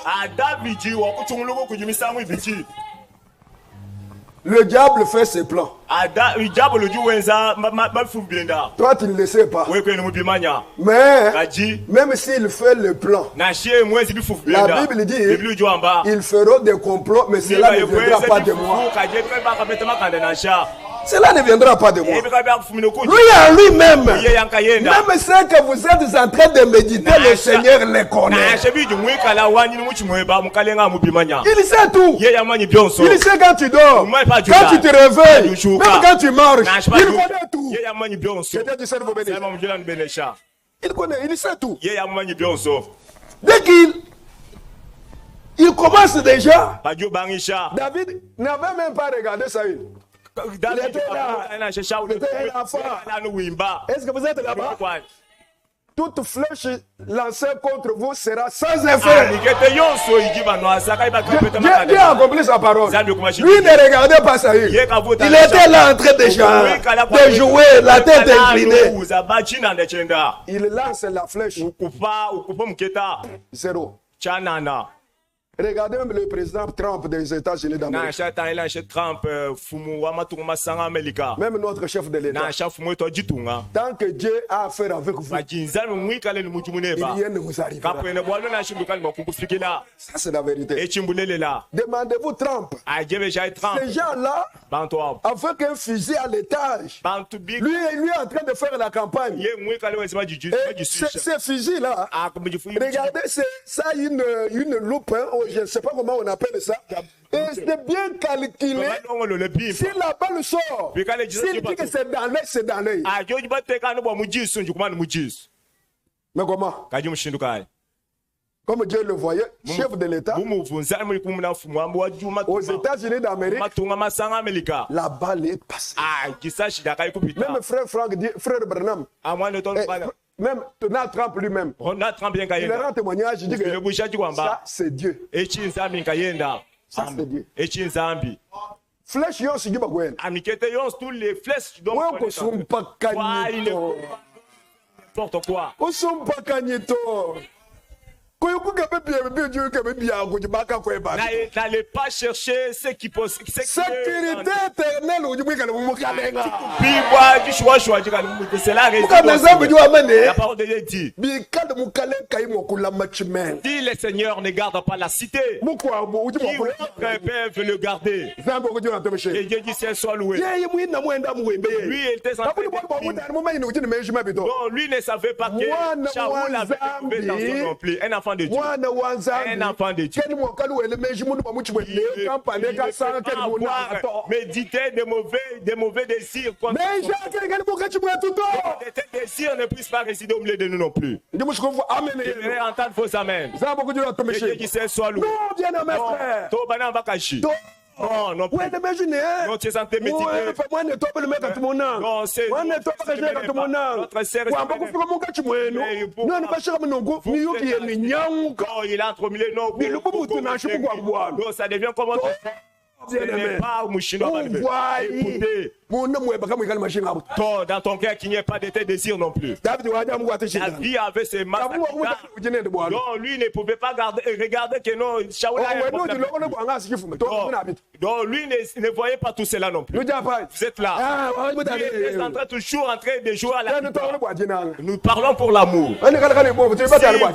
Le diable fait ses plans. ada ijabo loju wenza ma fubienda Toi, tu ne le sais pas. we ko no mubimanya Mais, kaji même s'il fait le plan, na shie mwezi bi fubienda la Bible dit, Bible jo amba ils feront des complots, mais cela ne viendra pas de moi. kaje pe ba ka betema kande na sha Cela ne viendra pas de moi. e bi ka ba fumino ko Lui en lui-même, ye yankayenda même ce que vous êtes en train de méditer, le Seigneur le connaît. na shebi ju mwika la wanyi ni muchi mweba mukalenga mubimanya Il sait tout. ye yamanyi byonso Il sait quand tu dors, quand tu te réveilles, même quand tu marches. Il connaît tout. ye yamanyi byonso C'était du cerveau béni. sama mujela nbenesha Il connaît, il sait tout. ye yamanyi byonso Dès il commence déjà. bajo bangisha David n'avait même pas regardé Saül. David là. na shesha Il était là, la no wimba Est-ce que vous êtes là-bas? Toute flèche lancée contre vous sera sans effet. Dieu a accompli sa parole. Lui ne regardait pas Saül. Il était là en train de jouer, la tête inclinée. Il lance la flèche. Zéro. Regardez même le président Trump des États-Unis d'Amérique. Même notre chef de l'État. Tant que Dieu a affaire avec vous, rien ne vous arrivera. Ça, c'est la vérité. Demandez-vous Trump. Ces gens-là, avec un fusil à l'étage, lui est en train de faire la campagne. Et ces fusils-là, regardez, ça a une loupe, hein, je ne sais pas comment on appelle ça. Et c'est bien calculé. Si la balle sort, s'il dit que c'est dans l'œil, c'est dans l'œil. Mais comment? Comme Dieu le voyait, chef de l'État, aux États-Unis d'Amérique, la balle est passée. Même frère Franck dit, frère Branham, même Donald Trump lui-même, il rend témoignage, il dit que ça, c'est Dieu. Ça, c'est Dieu. Flèche yon si jiba gwen. Tous les flèches donc Ouais, kosumpa kanito. N'importe quoi. Kosumpa kanito. N'allez pas chercher ce qui pose. Sécurité éternelle. C'est la raison. La parole de Dieu dit. Si le Seigneur ne garde pas la cité, qui peuvent le garder? Et Dieu dit c'est soit loué. Lui était en train de... Non, lui ne savait pas que Shaoul avait trouvé dans son rempli un enfant de Dieu. Un enfant de Dieu. Méditer des mauvais désirs. Des désirs ne puissent pas résider au milieu de nous non plus. Je vais entendre vos amens. Et Dieu dit c'est soit loué. Non, non plus. Non, tu es en train de méditer. Non, c'est notre sœur. Non, il entre au milieu. Non, ça devient comme autre. Dans ton cœur qu'il n'y ait pas de tes désirs non plus. La vie avait ses masses. Non, lui ne pouvait pas regarder que non, Shaoul donc lui ne voyait pas tout cela non plus. Vous êtes là. Toujours en train de jouer à la guitare. Nous parlons pour l'amour. Si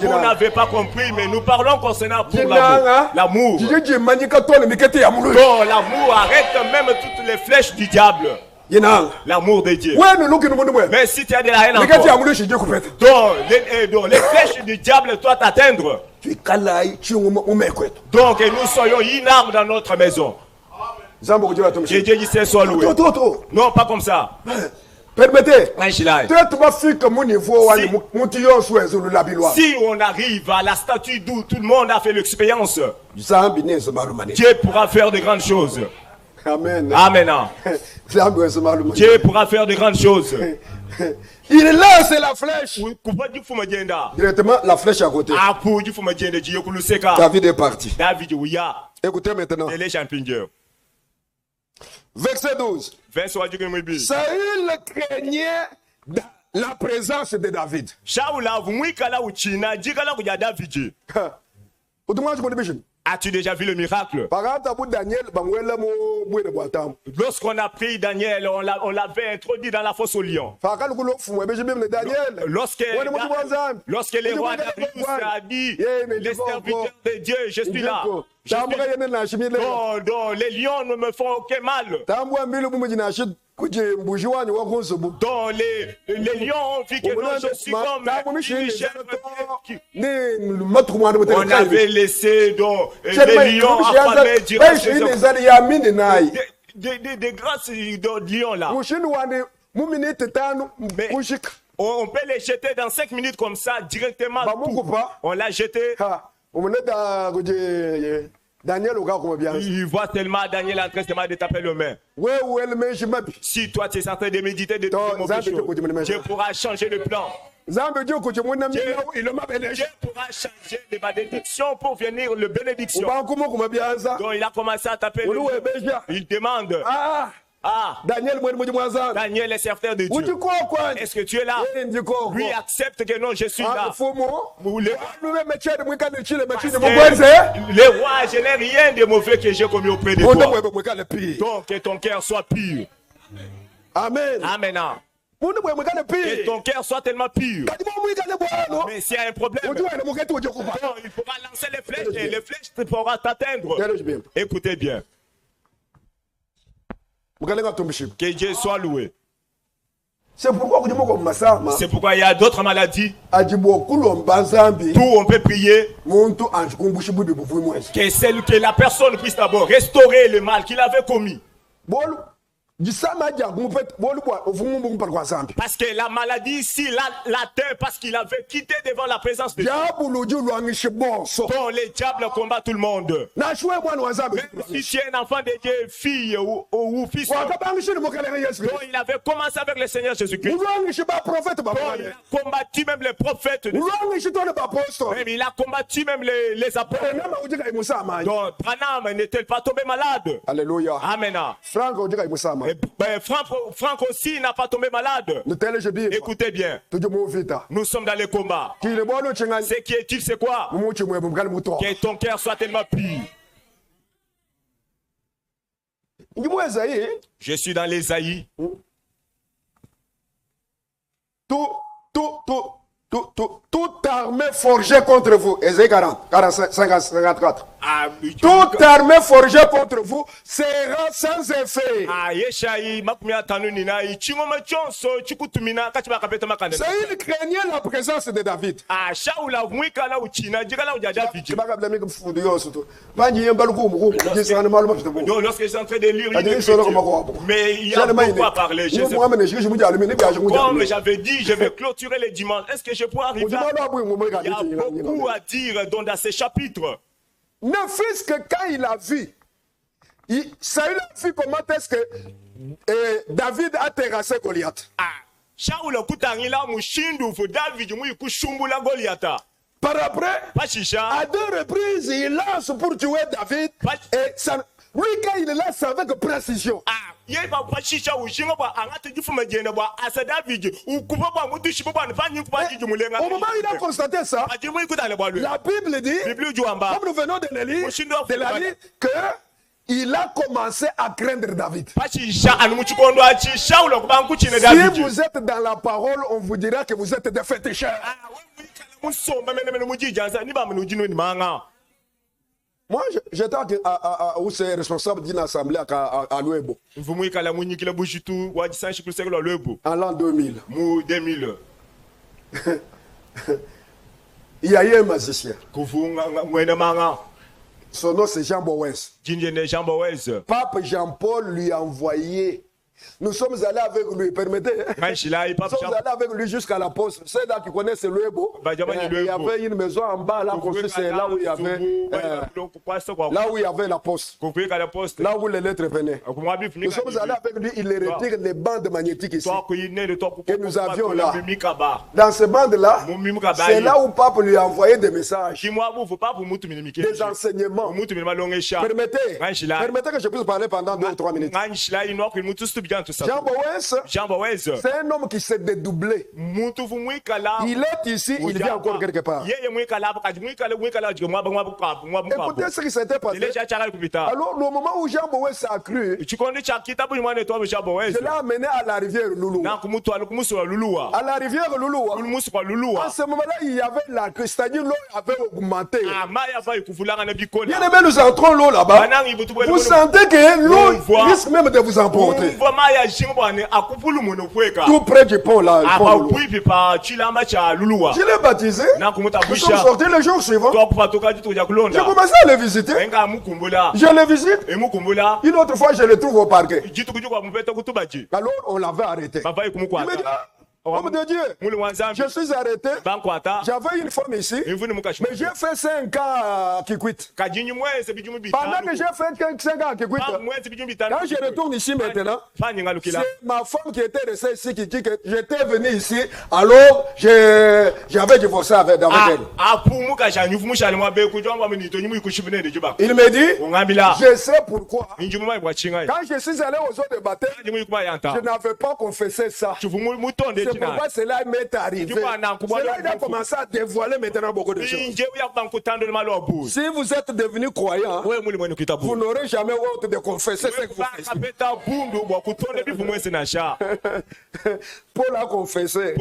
vous n'avez pas compris, mais nous parlons concernant pour l'amour. L'amour arrête même toutes les flèches du diable. L'amour de Dieu. Mais si tu as de la haine encore, donc les flèches du diable doivent t'atteindre. Donc nous soyons une arme dans notre maison. Dieu dit c'est soit loué. Non, pas comme ça. Permettez. Si on arrive à la statue d'où tout le monde a fait l'expérience, Dieu pourra faire de grandes choses. Amen. Amen. Dieu pourra faire de grandes choses. Il lance la flèche. Directement la flèche à côté. David est parti. Écoutez maintenant. Verset 12. Saül craignait la présence de David. As-tu déjà vu le miracle? Lorsqu'on a pris Daniel, on l'avait introduit dans la fosse aux lions. Lorsque les rois Darius a dit, les serviteurs de Dieu, je suis là. Donc, les lions ne me font aucun mal. Donc les lions ont vu que non, je suis comme on avait laissé donc les lions affamés des grâces de lions là. Mais on peut les jeter dans 5 minutes comme ça directement. On l'a jeté. Daniel, il voit tellement Daniel en train de taper le main. Si toi tu es en train de méditer de mauvaises choses, Dieu pourra changer le plan. Dieu pourra changer les malédictions pour venir le bénédiction. Donc il a commencé à taper le main. Il demande. Daniel est serviteur de Dieu. Est-ce que tu es là? Lui accepte que non, je suis là. Les rois, je n'ai rien de mauvais que j'ai commis auprès de toi. Donc que ton cœur soit pur. Amen. Amen. Que ton cœur soit tellement pur. Mais s'il y a un problème, il faudra lancer les flèches et les flèches pourront t'atteindre. Écoutez bien. Que Dieu soit loué. C'est pourquoi il y a d'autres maladies où on peut prier que la personne puisse d'abord restaurer le mal qu'il avait commis. Parce que la maladie ici l'atteint parce qu'il avait quitté devant la présence de Dieu. Donc les diables combattent tout le monde. Même si tu es un enfant de Dieu, fille ou fils, donc il avait commencé avec le Seigneur Jésus-Christ. Il a combattu même les prophètes. Même il a combattu même les apôtres. Donc Branham n'est-il pas tombé malade? Alléluia. Amen. Franck aussi n'a pas tombé malade. Écoutez bien. Nous sommes dans le combat. Ce qui est-il, c'est quoi? Que ton cœur soit tellement pur. Je suis dans l'Ésaïe. Toute armée forgée contre vous. Ésaïe 40, 54. Toute armée forgée contre vous sera sans effet. C'est il craignait la présence de David. Lorsque j'ai en train de lire, mais il y a beaucoup à parler. Comme j'avais dit, je vais clôturer les dimanches. Est-ce que je peux arriver? Il y a beaucoup à dire dans ces chapitres. Ne fût-ce que quand il a vu, Saül a vu comment est-ce que David a terrassé Goliath. Par après, à 2 reprises, il lance pour tuer David. Et ça, lui, quand il lance avec précision. Au moment où il a constaté ça, la Bible dit, comme nous venons de le lire, que il a commencé à craindre David. Si vous êtes dans la parole, on vous dira que vous êtes des féticheurs. Moi, j'étais responsable d'une assemblée à Luebo. En l'an 2000. Il y a eu un magicien. Son nom c'est Jean Bowens. Pape Jean-Paul lui a envoyé. Nous sommes allés avec lui, permettez. Nous sommes allés avec lui jusqu'à la poste. C'est là qui connaissent le Luebo. Il y avait une maison en bas, là, c'est là où il y avait la poste. Là où les lettres venaient. Nous sommes allés avec lui, il retire les bandes magnétiques ici. Que nous avions là. Dans ces bandes-là, c'est là où Pape lui a envoyé des messages. Des enseignements. Permettez que je puisse parler pendant 2 ou 3 minutes. Jean Boès, c'est un homme qui s'est dédoublé. Il est ici, il vient encore quelque part. Écoutez ce qui s'était passé. Alors, le moment où Jean Boès a cru, je l'ai amené à la rivière Loulou. À la rivière Loulou. À ce moment-là, il y avait la crue, c'est-à-dire l'eau avait augmenté. Bien aimé, nous entrons l'eau là-bas. Vous sentez que l'eau risque même de vous emporter. Tout près du pont là. Je l'ai baptisé. Nous sommes sortis le jour suivant. J'ai commencé à le visiter. Je le visite. Une autre fois, je le trouve au parquet. Alors, on l'avait arrêté. Il me dit, homme de Dieu, je suis arrêté. J'avais une femme ici, mais j'ai fait 5 ans qui quitte. Pendant que j'ai fait 5 ans qui quitte, quand je retourne ici maintenant, c'est ma femme qui était restée ici qui dit que j'étais venu ici, alors j'avais divorcé avec elle. Il me dit, je sais pourquoi. Quand je suis allé aux eaux de baptême, je n'avais pas confessé ça. C'est pourquoi cela m'est arrivé. Cela a commencé à dévoiler maintenant beaucoup de choses. Si vous êtes devenu croyant, vous n'aurez jamais honte de confesser ce que vous faites. Paul a confessé.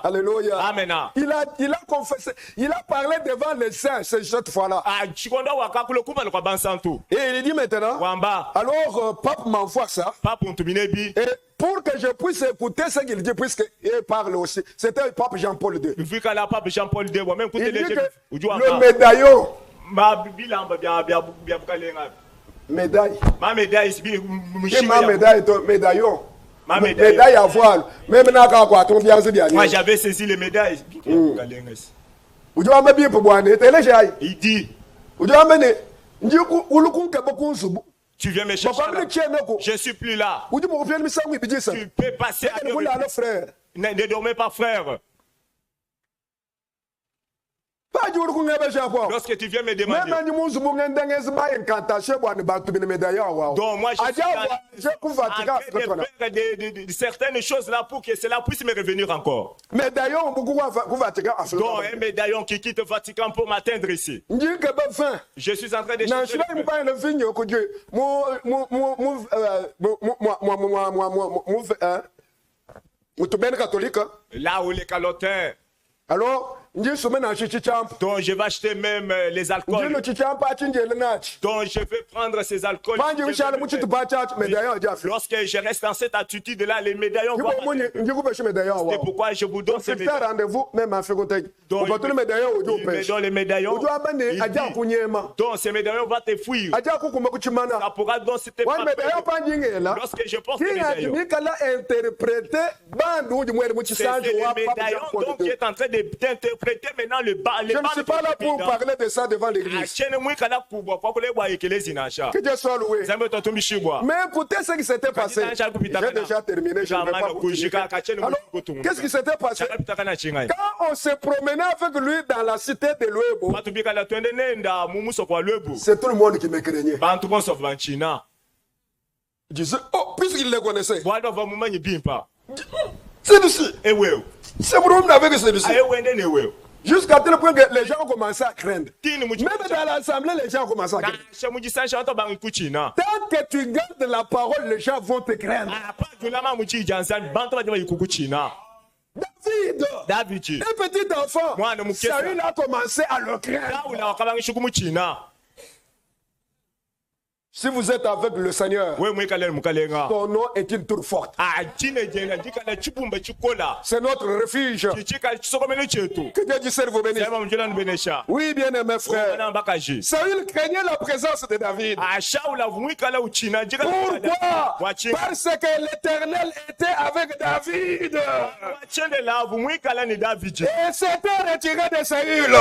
Alléluia. Amen. Il a confessé. Il a parlé devant les saints cette fois-là. Et il dit maintenant, alors Pape m'envoie ça. Et pour que je puisse écouter ce qu'il dit, puisqu'il parle aussi. C'était le pape Jean-Paul II. Il dit que le médaillon. Médaille. Ma médaille, médaillon. Ma médaille à voile. Même moi, j'avais saisi les médailles. Il dit. Tu viens me chercher là. Je ne suis plus là. Tu peux passer à frère. Ne dormez pas, frère. Lorsque tu viens me demander. Donc moi je suis en train de faire certaines choses là pour que cela puisse me revenir encore. Donc un médaillon qui quitte Vatican pour m'atteindre ici. Je suis en train de chercher. Là où les calotins. Alors, donc je vais acheter même les alcools. Donc je vais prendre ces alcools. Lorsque je reste dans cette attitude-là, les médaillons vont. C'est pourquoi je vous donne ces médaillons. Rendez-vous même en donc les médaillons. Donc ces médaillons vont te fuir. Ça pourra donc se te prendre. Lorsque je porte les médaillons. C'est les médaillons donc qui est en train d'interpréter maintenant le bas. Je ne suis pas là pour parler de ça devant l'église. Que Dieu soit loué. Mais écoutez ce qui s'était passé. J'ai déjà terminé. Alors, qu'est-ce qui s'était passé? Quand on se promenait avec lui dans la cité de Luebo, c'est tout le monde qui me craignait. Je disais, oh, puisqu'il les connaissait. C'est ici. C'est pour nous avec celui-ci. Jusqu'à tel point que les gens ont commencé à craindre. Même dans l'assemblée, les gens ont commencé à craindre. Tant que tu gardes la parole, les gens vont te craindre. David, un petit enfant, Saül a commencé à le craindre. Si vous êtes avec le Seigneur, ton nom est une tour forte. C'est notre refuge. Que Dieu du ciel vous bénisse. Oui, bien aimé frère. Saül craignait la présence de David. Pourquoi? Parce que l'Éternel était avec David. Et s'était retiré de Saül.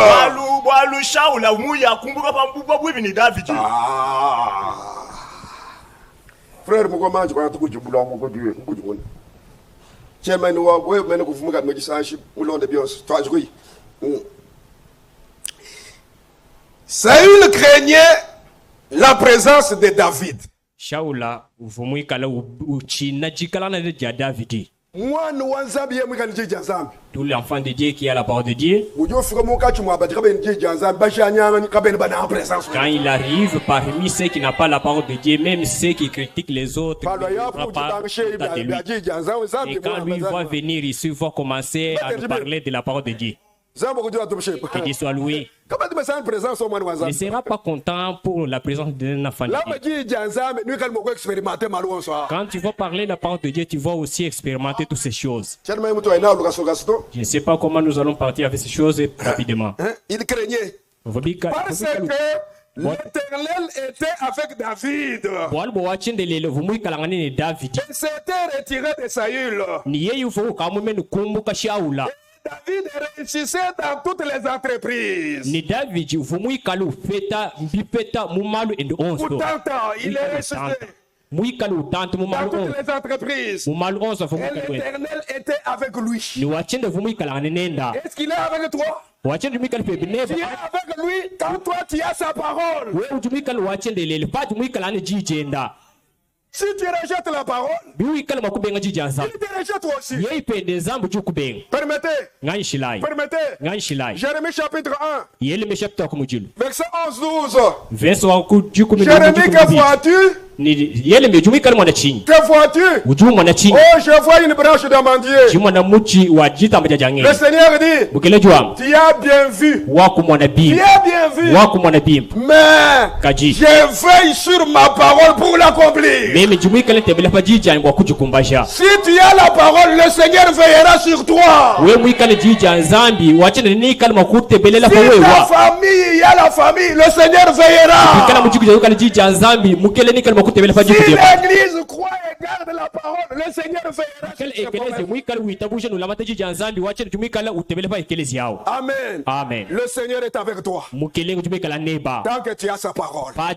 Frère, comment je vais te dire mon Dieu, Saül craignait la présence de David. Shaula uvumwikala uchina jikalana de David. Mwana wa Nzambe ye mwika nje Nzambe. Tout l'enfant de Dieu qui a la parole de Dieu. Ujo fika mo ka chuma ba kabe nje Nzambe ba shanya kabe ba en présence. Quand il arrive parmi ceux qui n'ont pas la parole de Dieu, même ceux qui critiquent les autres, et quand lui va venir ici, il va commencer à nous parler de la parole de Dieu. Que Dieu soit loué. Il ne sera pas content pour la présence d'un enfant de Dieu. Quand tu vas parler de la parole de Dieu, tu vas aussi expérimenter toutes ces choses. Je ne sais pas comment nous allons partir avec ces choses rapidement. Il craignait. Parce que l'Éternel était avec David. Il s'était retiré de Saül. David réussissait dans toutes les entreprises. Pourtant, il est ressuscité dans toutes les entreprises. Et l'Éternel était avec lui. Est-ce qu'il est avec toi? Tu es avec lui quand toi tu as sa parole. Si tu rejettes la parole, il te rejette toi aussi. Permettez. Jérémie chapitre 1. Verset 11-12. Jérémie, que vois-tu? Que vois-tu? Oh, je vois une branche d'amandier. Le Seigneur dit, tu as bien vu. Mais je veille sur ma parole pour l'accomplir. Si tu as la parole, le Seigneur veillera sur toi. Si ta famille, il y a la famille, le Seigneur veillera. Si l'église croit et garde la parole, le Seigneur veillera. Amen. Amen. Le Seigneur est avec toi. Tant que tu as sa parole. Là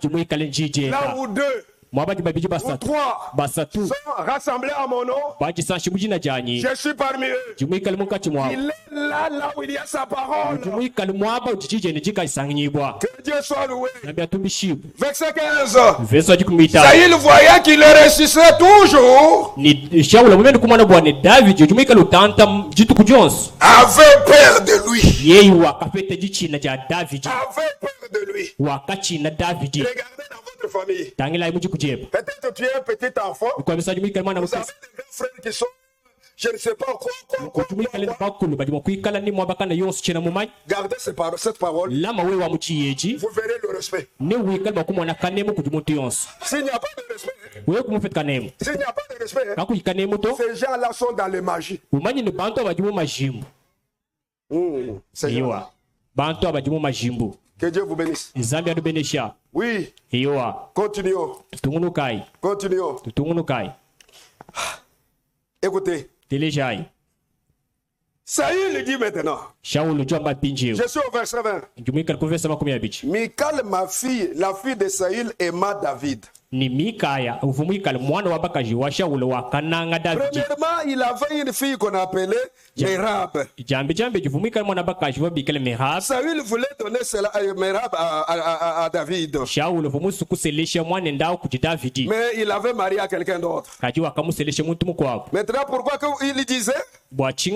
où deux ou trois sont rassemblés à mon nom, je suis parmi eux. Il est là où il y a sa parole. Que Dieu soit loué. Verset 15. Saül voyait qu'il ressuscitait toujours, avait peur de lui. Regardez dans votre famille. Peut-être tu es un petit enfant. Vous avez des grands frères qui sont, je ne sais pas quoi. Gardez cette parole. Vous verrez le respect. S'il n'y a pas de respect, ces gens-là sont dans les magies. Que Dieu vous bénisse. Oui. Continuons. Écoutez. Saül dit maintenant. Je suis au verset 20. Michal, ma fille, la fille de Saül, aima David. Premièrement, il avait une fille qu'on appelait Merab. Saül voulait donner cela à Merab à David. Mais il avait marié à quelqu'un d'autre. Maintenant, pourquoi il disait, s'il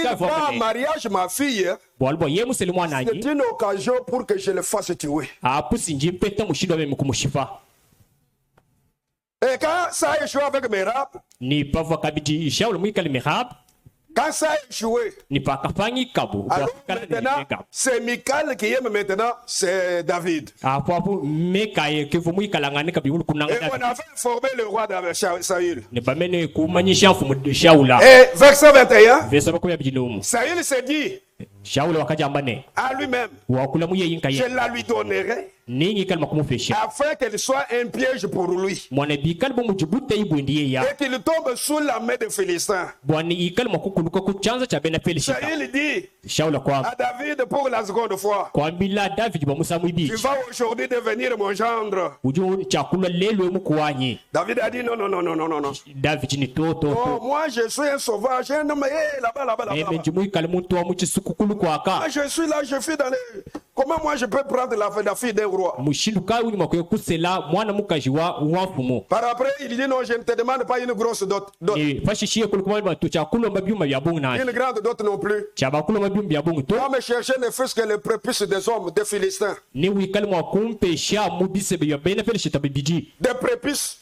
fait un mariage, ma fille, c'est une occasion pour que je le fasse tuer. Et quand ça a échoué avec Merab, quand ça a échoué, alors maintenant, c'est Michal qui aime maintenant, c'est David. Et on avait informé le roi de Saül. Et verset 21, Saül s'est dit à lui-même, je la lui donnerai afin qu'elle soit un piège pour lui et qu'il tombe sous la main des Philistins. Saül dit à David pour la seconde fois, tu vas aujourd'hui devenir mon gendre. David a dit non. Oh, moi je suis un sauvage, un homme là-bas. Moi je suis là, je suis dans les... Comment moi je peux prendre la fille d'un roi? Par après, il dit non, je ne te demande pas une grosse dot. Une grande dot non plus. Va me chercher ne fût-ce que le prépuce des hommes, des Philistins. Des prépuces.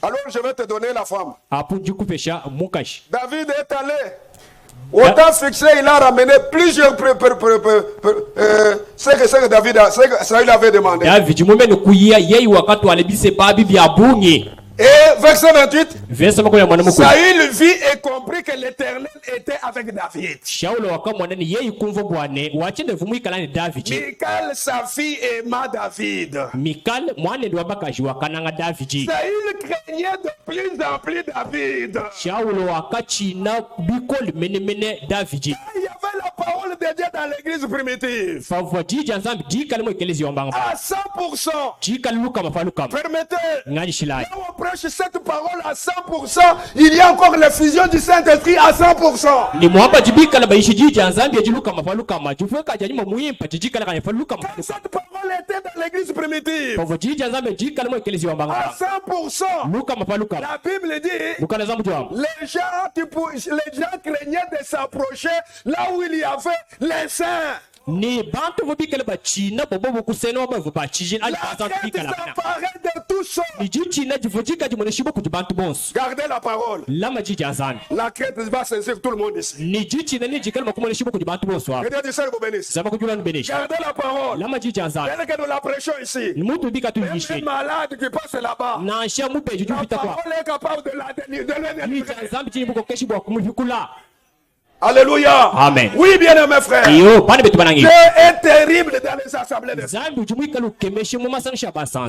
Alors je vais te donner la femme. David est allé. Au temps fixé, il a ramené plusieurs ce que David Saül avait demandé. Et verset 28, Saül vit et comprit que l'Éternel était avec David. Michal, sa fille, aima David. Saül craignait de plus en plus David. Il y avait la parole de Dieu dans l'église primitive. À 100%. Permettez. Là où on prêche cette parole à 100%, il y a encore l'effusion du Saint-Esprit à 100%. Quand cette parole était dans l'église primitive, à 100%, la Bible dit, les gens craignaient de s'approcher là où il y avait les saints. La crainte s'emparait de tout ça. Gardez la parole. La crainte va saisir tout le monde ici. Gardez la parole. Tel que nous la prêchons ici. Même les malades qui passent là-bas, la parole est capable de le délivrer. Alléluia. Amen. Oui, bien aimé frère. Dieu est terrible dans les assemblées de Dieu.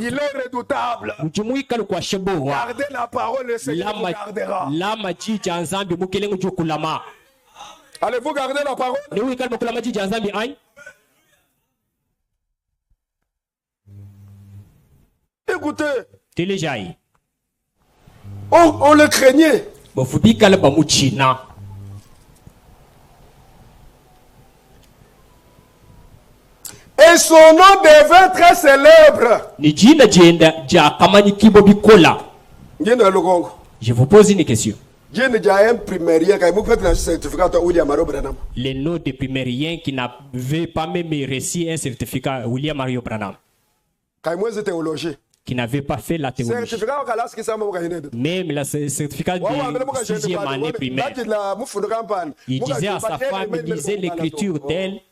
Il est redoutable. Gardez la parole, le Seigneur vous gardera. Allez-vous garder la parole? Écoutez. On le craignait. Et son nom devint très célèbre. Je vous pose une question. Les noms des primériens qui n'avaient pas même reçu un certificat William Mario Branham, qui n'avaient pas fait la théologie, même le certificat de 6e année primaire, il disait à sa femme, il disait l'écriture d'elle.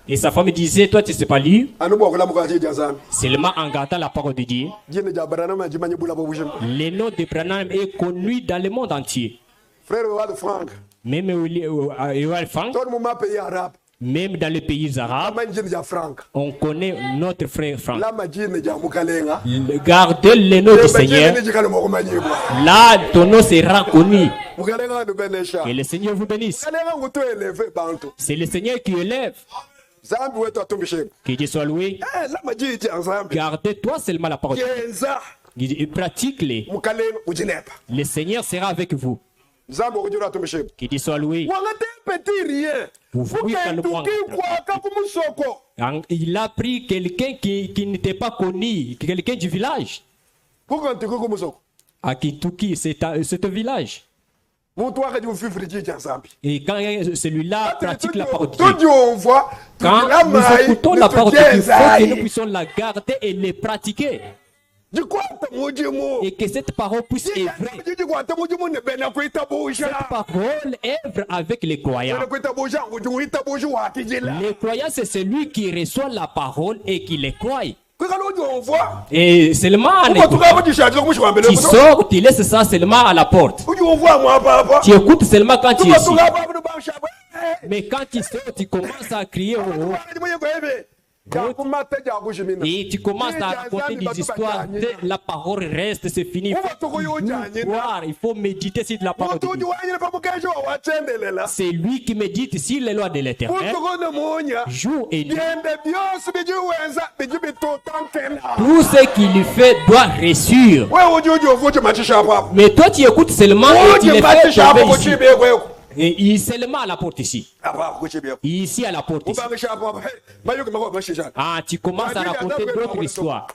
Et sa femme disait, toi tu ne sais pas lire. Seulement en gardant la parole de Dieu. Le nom de Branham est connu dans le monde entier. Même Frank, même dans les pays arabes, on connaît notre frère Frank. Gardez le nom du Seigneur. Là, ton nom sera connu. Que le Seigneur vous bénisse. C'est le Seigneur qui élève. Que Dieu soit loué. Gardez-toi seulement la parole. Pratique-les. Le Seigneur sera avec vous. Que Dieu soit loué. Il a pris quelqu'un qui n'était pas connu, quelqu'un du village. À Kituki, c'est un village. Et quand celui-là pratique la parole de Dieu, quand nous écoutons la parole de Dieu, il faut que nous puissions la garder et les pratiquer. Et que cette parole puisse œuvrer. Cette parole œuvre avec les croyants. Les croyants, c'est celui qui reçoit la parole et qui les croit. Et seulement en écoutant, tu sors, tu laisses ça seulement à la porte. Tu écoutes seulement quand tu es ici. Mais quand tu sors, tu commences à crier. Et tu commences à raconter des histoires. La parole reste, c'est fini. Il faut méditer sur la parole de Dieu. C'est lui qui médite sur les lois de l'Éternel, jour et nuit. Tout ce qu'il fait doit réussir. Mais toi, tu écoutes seulement et tu les fais tomber ici. Et il seulement à la porte ici. Ici à la porte ici. Ah, tu commences à raconter d'autres histoires.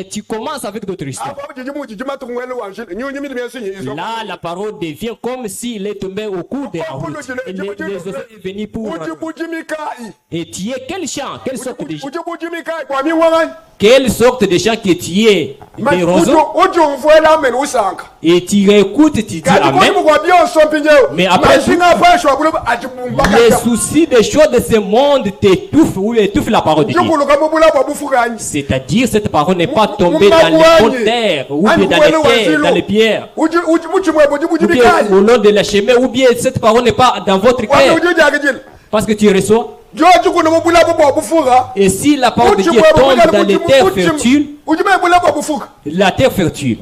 Tu commences avec d'autres histoires. Là, la parole devient comme s'il est tombé au cours de la route. Et les oiseaux sont venus pour... Et tu es quel chant? Quelle sorte de chant? Quelle sorte de chant que tu es? Des roseaux? Et tu écoutes, tu dis Amen. Mais après tout, les soucis des choses de ce monde t'étouffent ou étouffent la parole de Dieu. C'est-à-dire, cette parole n'est pas tombée dans les bonnes terres, ou bien dans les terres, dans les pierres, ou bien au long de la chemin, ou bien cette parole n'est pas dans votre cœur. Parce que tu reçois. Et si la parole de Dieu tombe dans les terres fertiles, la terre fertile,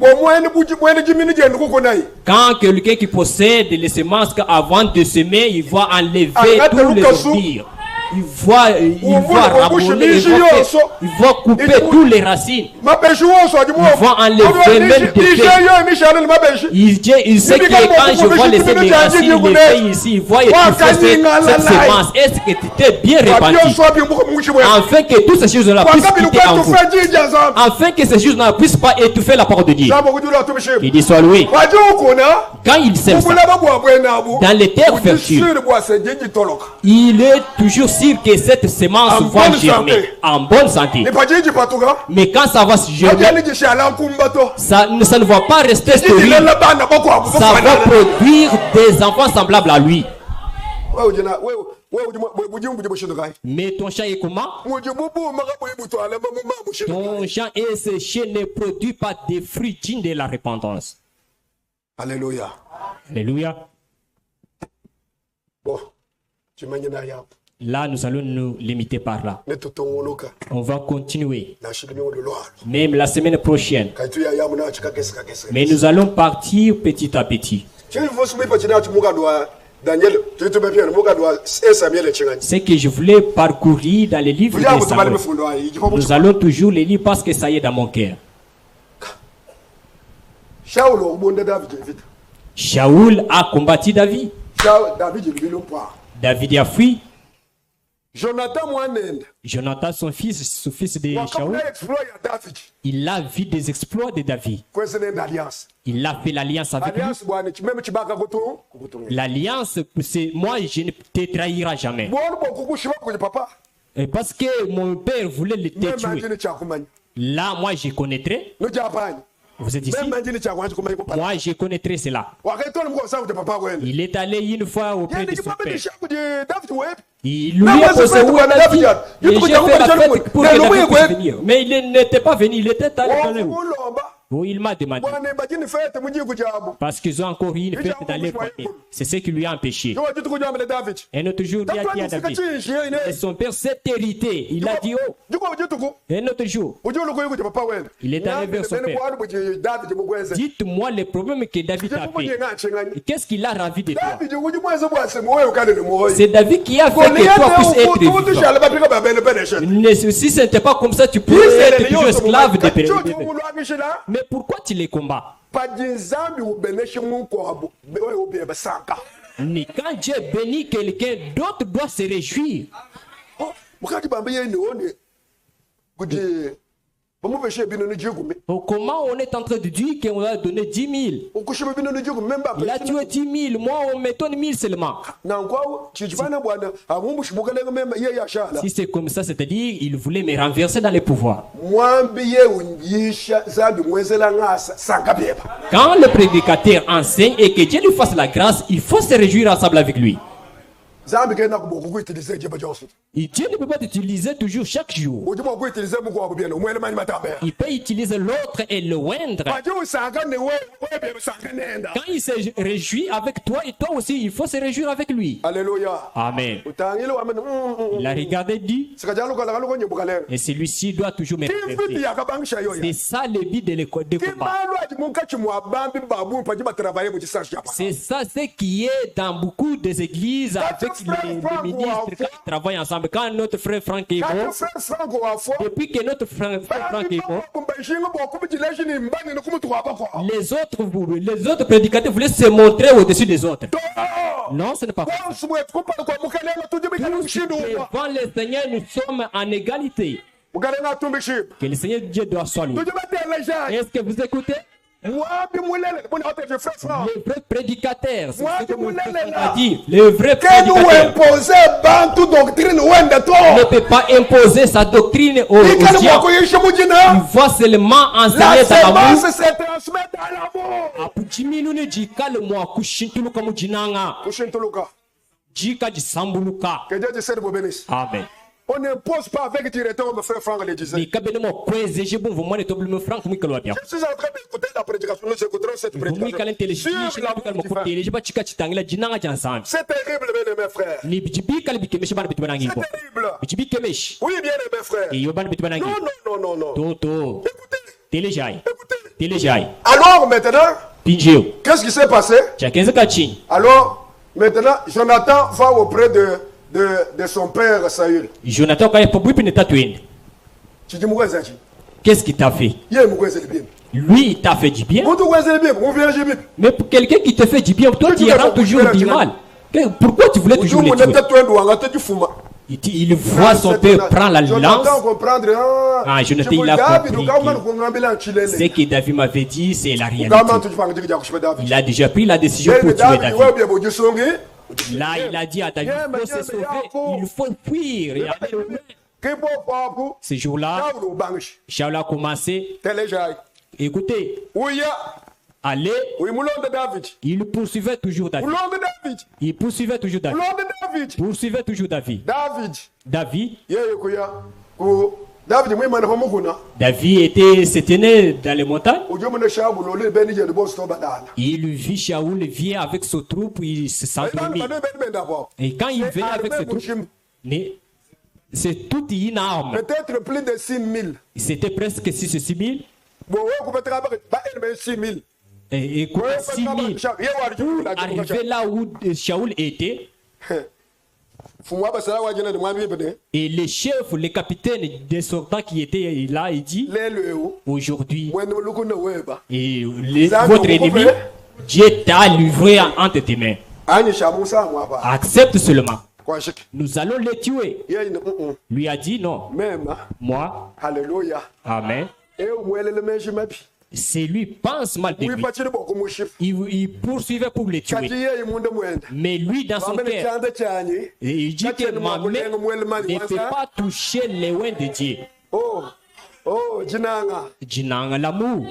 quand quelqu'un qui possède les semences, avant de semer, il va enlever tous les ordures. Il va raboler, il va couper toutes les racines. Il va enlever même des feuilles. Il sait que quand je vois laisser des racines, les feuilles ici, il voit étouffer cette semence. Est-ce que tu t'es bien répandu? Afin que toutes ces choses-là puissent quitter en vous. Afin que ces choses-là ne puissent pas étouffer la parole de Dieu. Il dit soit loué. Quand il sème ça, dans les terres fertiles, il est toujours que cette semence va germer en bonne santé. Mais quand ça va se germer, ça ne va pas rester stérile. Ça va produire des enfants semblables à lui. Mais ton champ est comment? Ton champ est séché, ne produit pas des fruits dignes de la repentance. Alléluia. Alléluia. Bon, là, nous allons nous limiter par là. On va continuer. Même la semaine prochaine. Mais nous allons partir petit à petit. C'est que je voulais parcourir dans les livres des Samuel. Nous allons toujours les lire parce que ça y est dans mon cœur. Shaoul a combattu David. David a fui. Jonathan, son fils de Shaoul, il a vu des exploits de David. Il a fait l'alliance avec lui. L'alliance, c'est moi, je ne te trahirai jamais. Et parce que mon père voulait le tuer. Là, moi, je connaîtrais. Vous êtes ici? Moi, je connaîtrais cela. Il est allé une fois auprès de son père. Il lui a posé où elle a dit. Et j'ai fait la fête pour que David puisse venir. Mais il n'était pas venu, il était allé dans le... Oh, il m'a demandé. Parce qu'ils ont encore eu une fête dans les familles. C'est ce qui lui a empêché. Un autre jour, il a dit à David. Et son père s'est hérité. Il a dit, oh. Un autre jour, il est allé vers son père. Dites-moi les problèmes que David a fait. Qu'est-ce qu'il a ravi de toi? C'est David qui a fait que toi puisses être vivant. Si ce n'était pas comme ça, tu pourrais être toujours esclave de Père. Mais pourquoi tu les combats? Ni quand Dieu bénit quelqu'un, d'autres doivent se réjouir. Comment on est en train de dire qu'on a donné 10 000? Il a tué 10 000, moi on me donne 1000 seulement. Si c'est comme ça, c'est-à-dire il voulait me renverser dans les pouvoirs. Quand le prédicateur enseigne et que Dieu lui fasse la grâce, il faut se réjouir ensemble avec lui. Et Dieu ne peut pas t'utiliser toujours chaque jour. Il peut utiliser l'autre et le oindre. Quand il se réjouit avec toi, et toi aussi, il faut se réjouir avec lui. Alléluia. Amen. Il a regardé et dit, et celui-ci doit toujours me respecter. C'est ça le but de l'école de combat. C'est ça ce qui est dans beaucoup des églises avec les ministres quand ils travaillent ensemble. Quand notre frère Franck est mort, depuis que notre frère Franck est mort, les autres prédicateurs voulaient se montrer au-dessus des autres. Non, ce n'est pas ça. Devant le Seigneur, nous sommes en égalité. Que le Seigneur Dieu doit saluer. Est-ce que vous écoutez? Le vrai prédicateur, c'est ce que mon frère a dit. Le vrai prédicateur ne peut pas imposer sa doctrine au diable. Il va seulement enseigner dans l'amour. Amen. On n'impose pas avec directement mon frère Franck le disait. Je suis en train d'écouter la prédication. Nous écouterons cette prédication. C'est terrible, mes frères. C'est terrible. Oui, bien, mes frères. Non. Écoutez. Alors maintenant, qu'est-ce qui s'est passé? Alors, maintenant, Jonathan va auprès de son père Saül. Jonathan, qu'est-ce qu'il t'a fait? Lui, il t'a fait du bien. Mais pour quelqu'un qui te fait du bien, toi, tu y rends toujours du mal. Pourquoi tu voulais toujours le tuer? Il voit son père prendre la lance. Jonathan, il a compris. Ce que David m'avait dit, c'est la réalité. Il a déjà pris la décision pour tuer David. Là, il a dit à David, il faut se sauver, il faut fuir. Et ce jour-là, Shaul a commencé. Écoutez, allez, il poursuivait toujours David. David se tenait dans les montagnes. Il vit Shaul vient avec ses troupes, il se s'endormit. Et quand il venait avec ses troupes, c'est toute une arme. Peut-être plus de 6 000. C'était presque 6 ou 6 000. Et écoute, 6 000. Pour arriver là où Shaul était. Et le chef, le capitaine des soldats qui était là, il dit, aujourd'hui, et votre ennemi, Dieu t'a livré entre tes mains. Accepte seulement. Nous allons les tuer. Lui a dit non. Moi. Alléluia. Amen. C'est lui pense mal de lui. Il poursuivait pour le tuer. Mais lui, dans son cœur, il dit que ma main ne peut pas toucher les oins de Dieu. Jinanga, l'amour.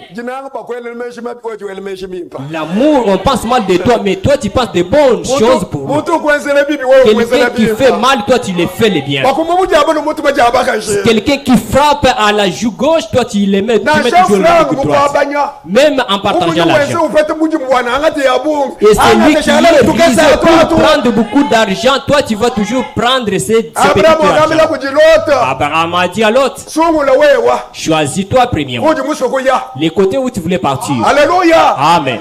L'amour, on pense mal de toi, mais toi tu penses de bonnes choses pour moi. Quelqu'un qui fait mal, toi tu les fais les biens. Quelqu'un qui frappe à la joue gauche, toi tu les mets toujours la joue droite. Même en partageant l'argent. Et celui qui est brisé pour prendre beaucoup d'argent, toi tu vas toujours prendre ces petits argent. Abraham a dit à l'autre, choisis-toi premièrement les côtés où tu voulais partir. Alléluia. Amen.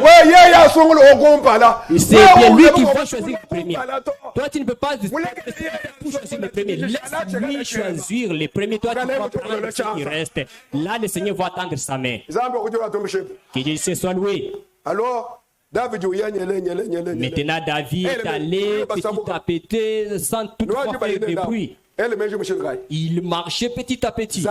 C'est bien lui qui va choisir le premier. Toi tu ne peux pas choisir le premier. Laisse-lui choisir le premier. Toi tu vas prendre ce qui reste. Là le Seigneur va attendre sa main. Que Dieu soit loué. Alors maintenant David est allé petit à petit sans toutefois faire de bruit. Il marchait petit à petit.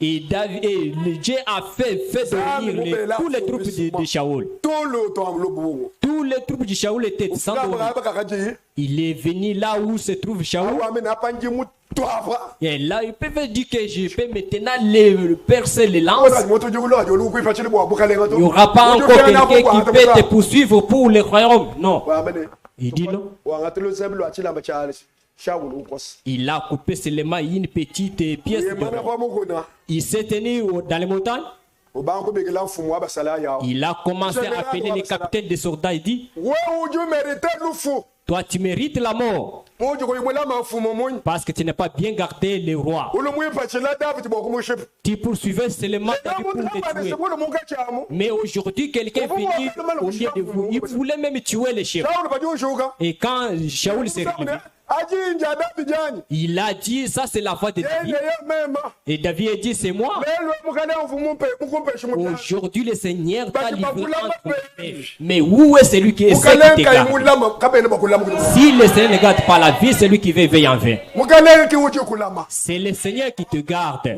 Et Dieu a fait dormir tous les troupes de Shaul. Tous les troupes de Shaul étaient endormis. Il est venu là où se trouve Shaul. Et là, il peut dire que je peux maintenant percer les lances. Il n'y aura pas encore quelqu'un qui peut te poursuivre pour le royaume. Non. Il dit non. Il a coupé seulement une petite pièce de bois. Il s'est tenu dans les montagnes. Il a commencé à appeler les capitaines des soldats et dit: toi, tu mérites la mort parce que tu n'as pas bien gardé les rois. Tu poursuivais seulement David pour les tuer. Mais aujourd'hui, quelqu'un est venu au milieu de vous. Il voulait même tuer les chefs. Et quand Shaoul s'est réveillé, il a dit: ça c'est la voix de David. Et David a dit: c'est moi. Aujourd'hui le Seigneur t'a livré entre mes mains. Mais où est celui qui essaie de te garder? Si le Seigneur ne garde pas la vie, c'est lui qui veille en vain. C'est le Seigneur qui te garde,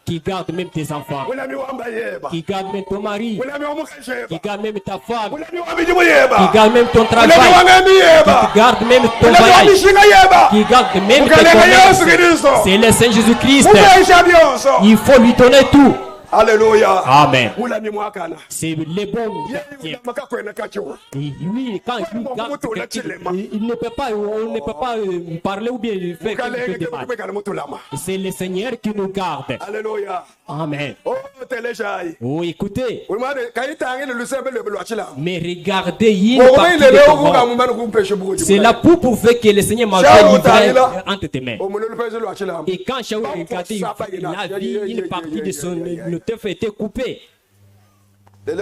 qui garde même tes enfants, qui garde même ton mari, qui garde même ta femme, qui garde même ton travail, qui garde même ton voyage, qui garde même tes commerces. C'est le Seigneur Jésus-Christ. Il faut lui donner tout. Alléluia. Amen. C'est les bons. Lui, quand il garde, il ne peut pas, on ne peut pas parler ou bien faire quelque chose de mal. C'est le Seigneur qui nous garde. Alléluia. Amen. Oh, écoutez. Mais regardez, c'est la pour prouver que le Seigneur m'a livré entre tes mains. Et quand Shaoul regardait, il a vu une partie de son teuf était coupé. Et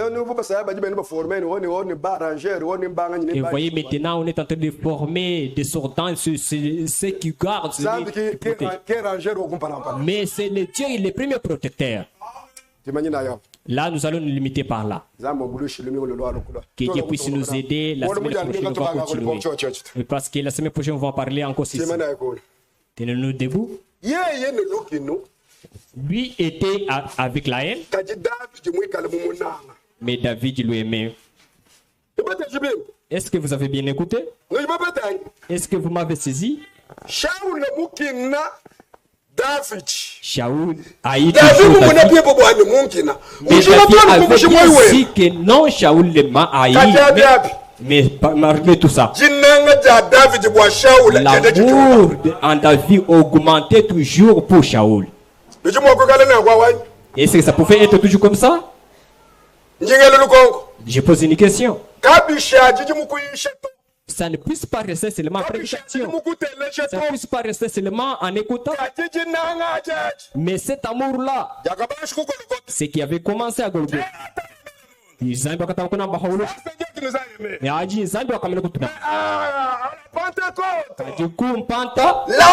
voyez, maintenant on est en train de former des soldats, ceux qui gardent, mais c'est le Dieu, le premier protecteur. Là, nous allons nous limiter par là. Que Dieu puisse nous aider. La semaine prochaine, on va continuer. Parce que la semaine prochaine, on va parler encore ceci. Tenez-nous debout. Lui était avec la haine, mais David lui aimait. Est-ce que vous avez bien écouté? Est-ce que vous m'avez saisi? Shaoul a eu toujours David. Mais David avait dit aussi que non, Shaoul m'a haï. Mais malgré tout ça, l'amour en David augmentait toujours pour Shaoul. Est-ce que ça pouvait être toujours comme ça? Je pose une question. Ça ne puisse pas rester seulement en prédication. Ça ne puisse pas rester seulement en écoutant. Mais cet amour-là, c'est qui avait commencé à Golgotha. Là,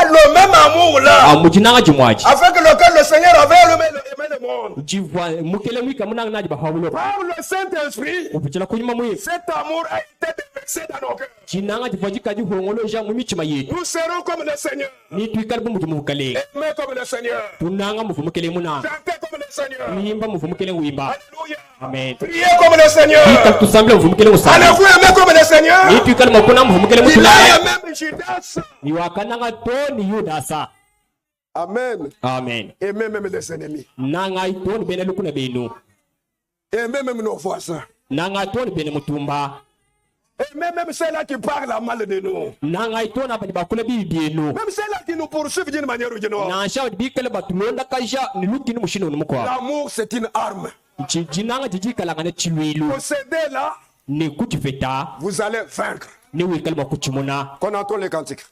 le même amour là, avec lequel le Seigneur avait aimé le monde, par le Saint-Esprit, cet amour a été déversé dans nos cœurs. Nous serons comme le Seigneur, aimés comme le Seigneur, chanter comme le Seigneur. Alléluia. Amen. Priez comme le Seigneur. Allez-vous aimer comme le Seigneur? Il a aimé Judas. Amen. Amen. Aimez même les ennemis. Aimez même nos voisins. Aimez même ceux-là qui parlent mal de nous. Même ceux-là qui nous poursuivent d'une manière ou d'une autre. L'amour, c'est une arme. Possédez là, vous allez vaincre. Qu'on entend les cantiques.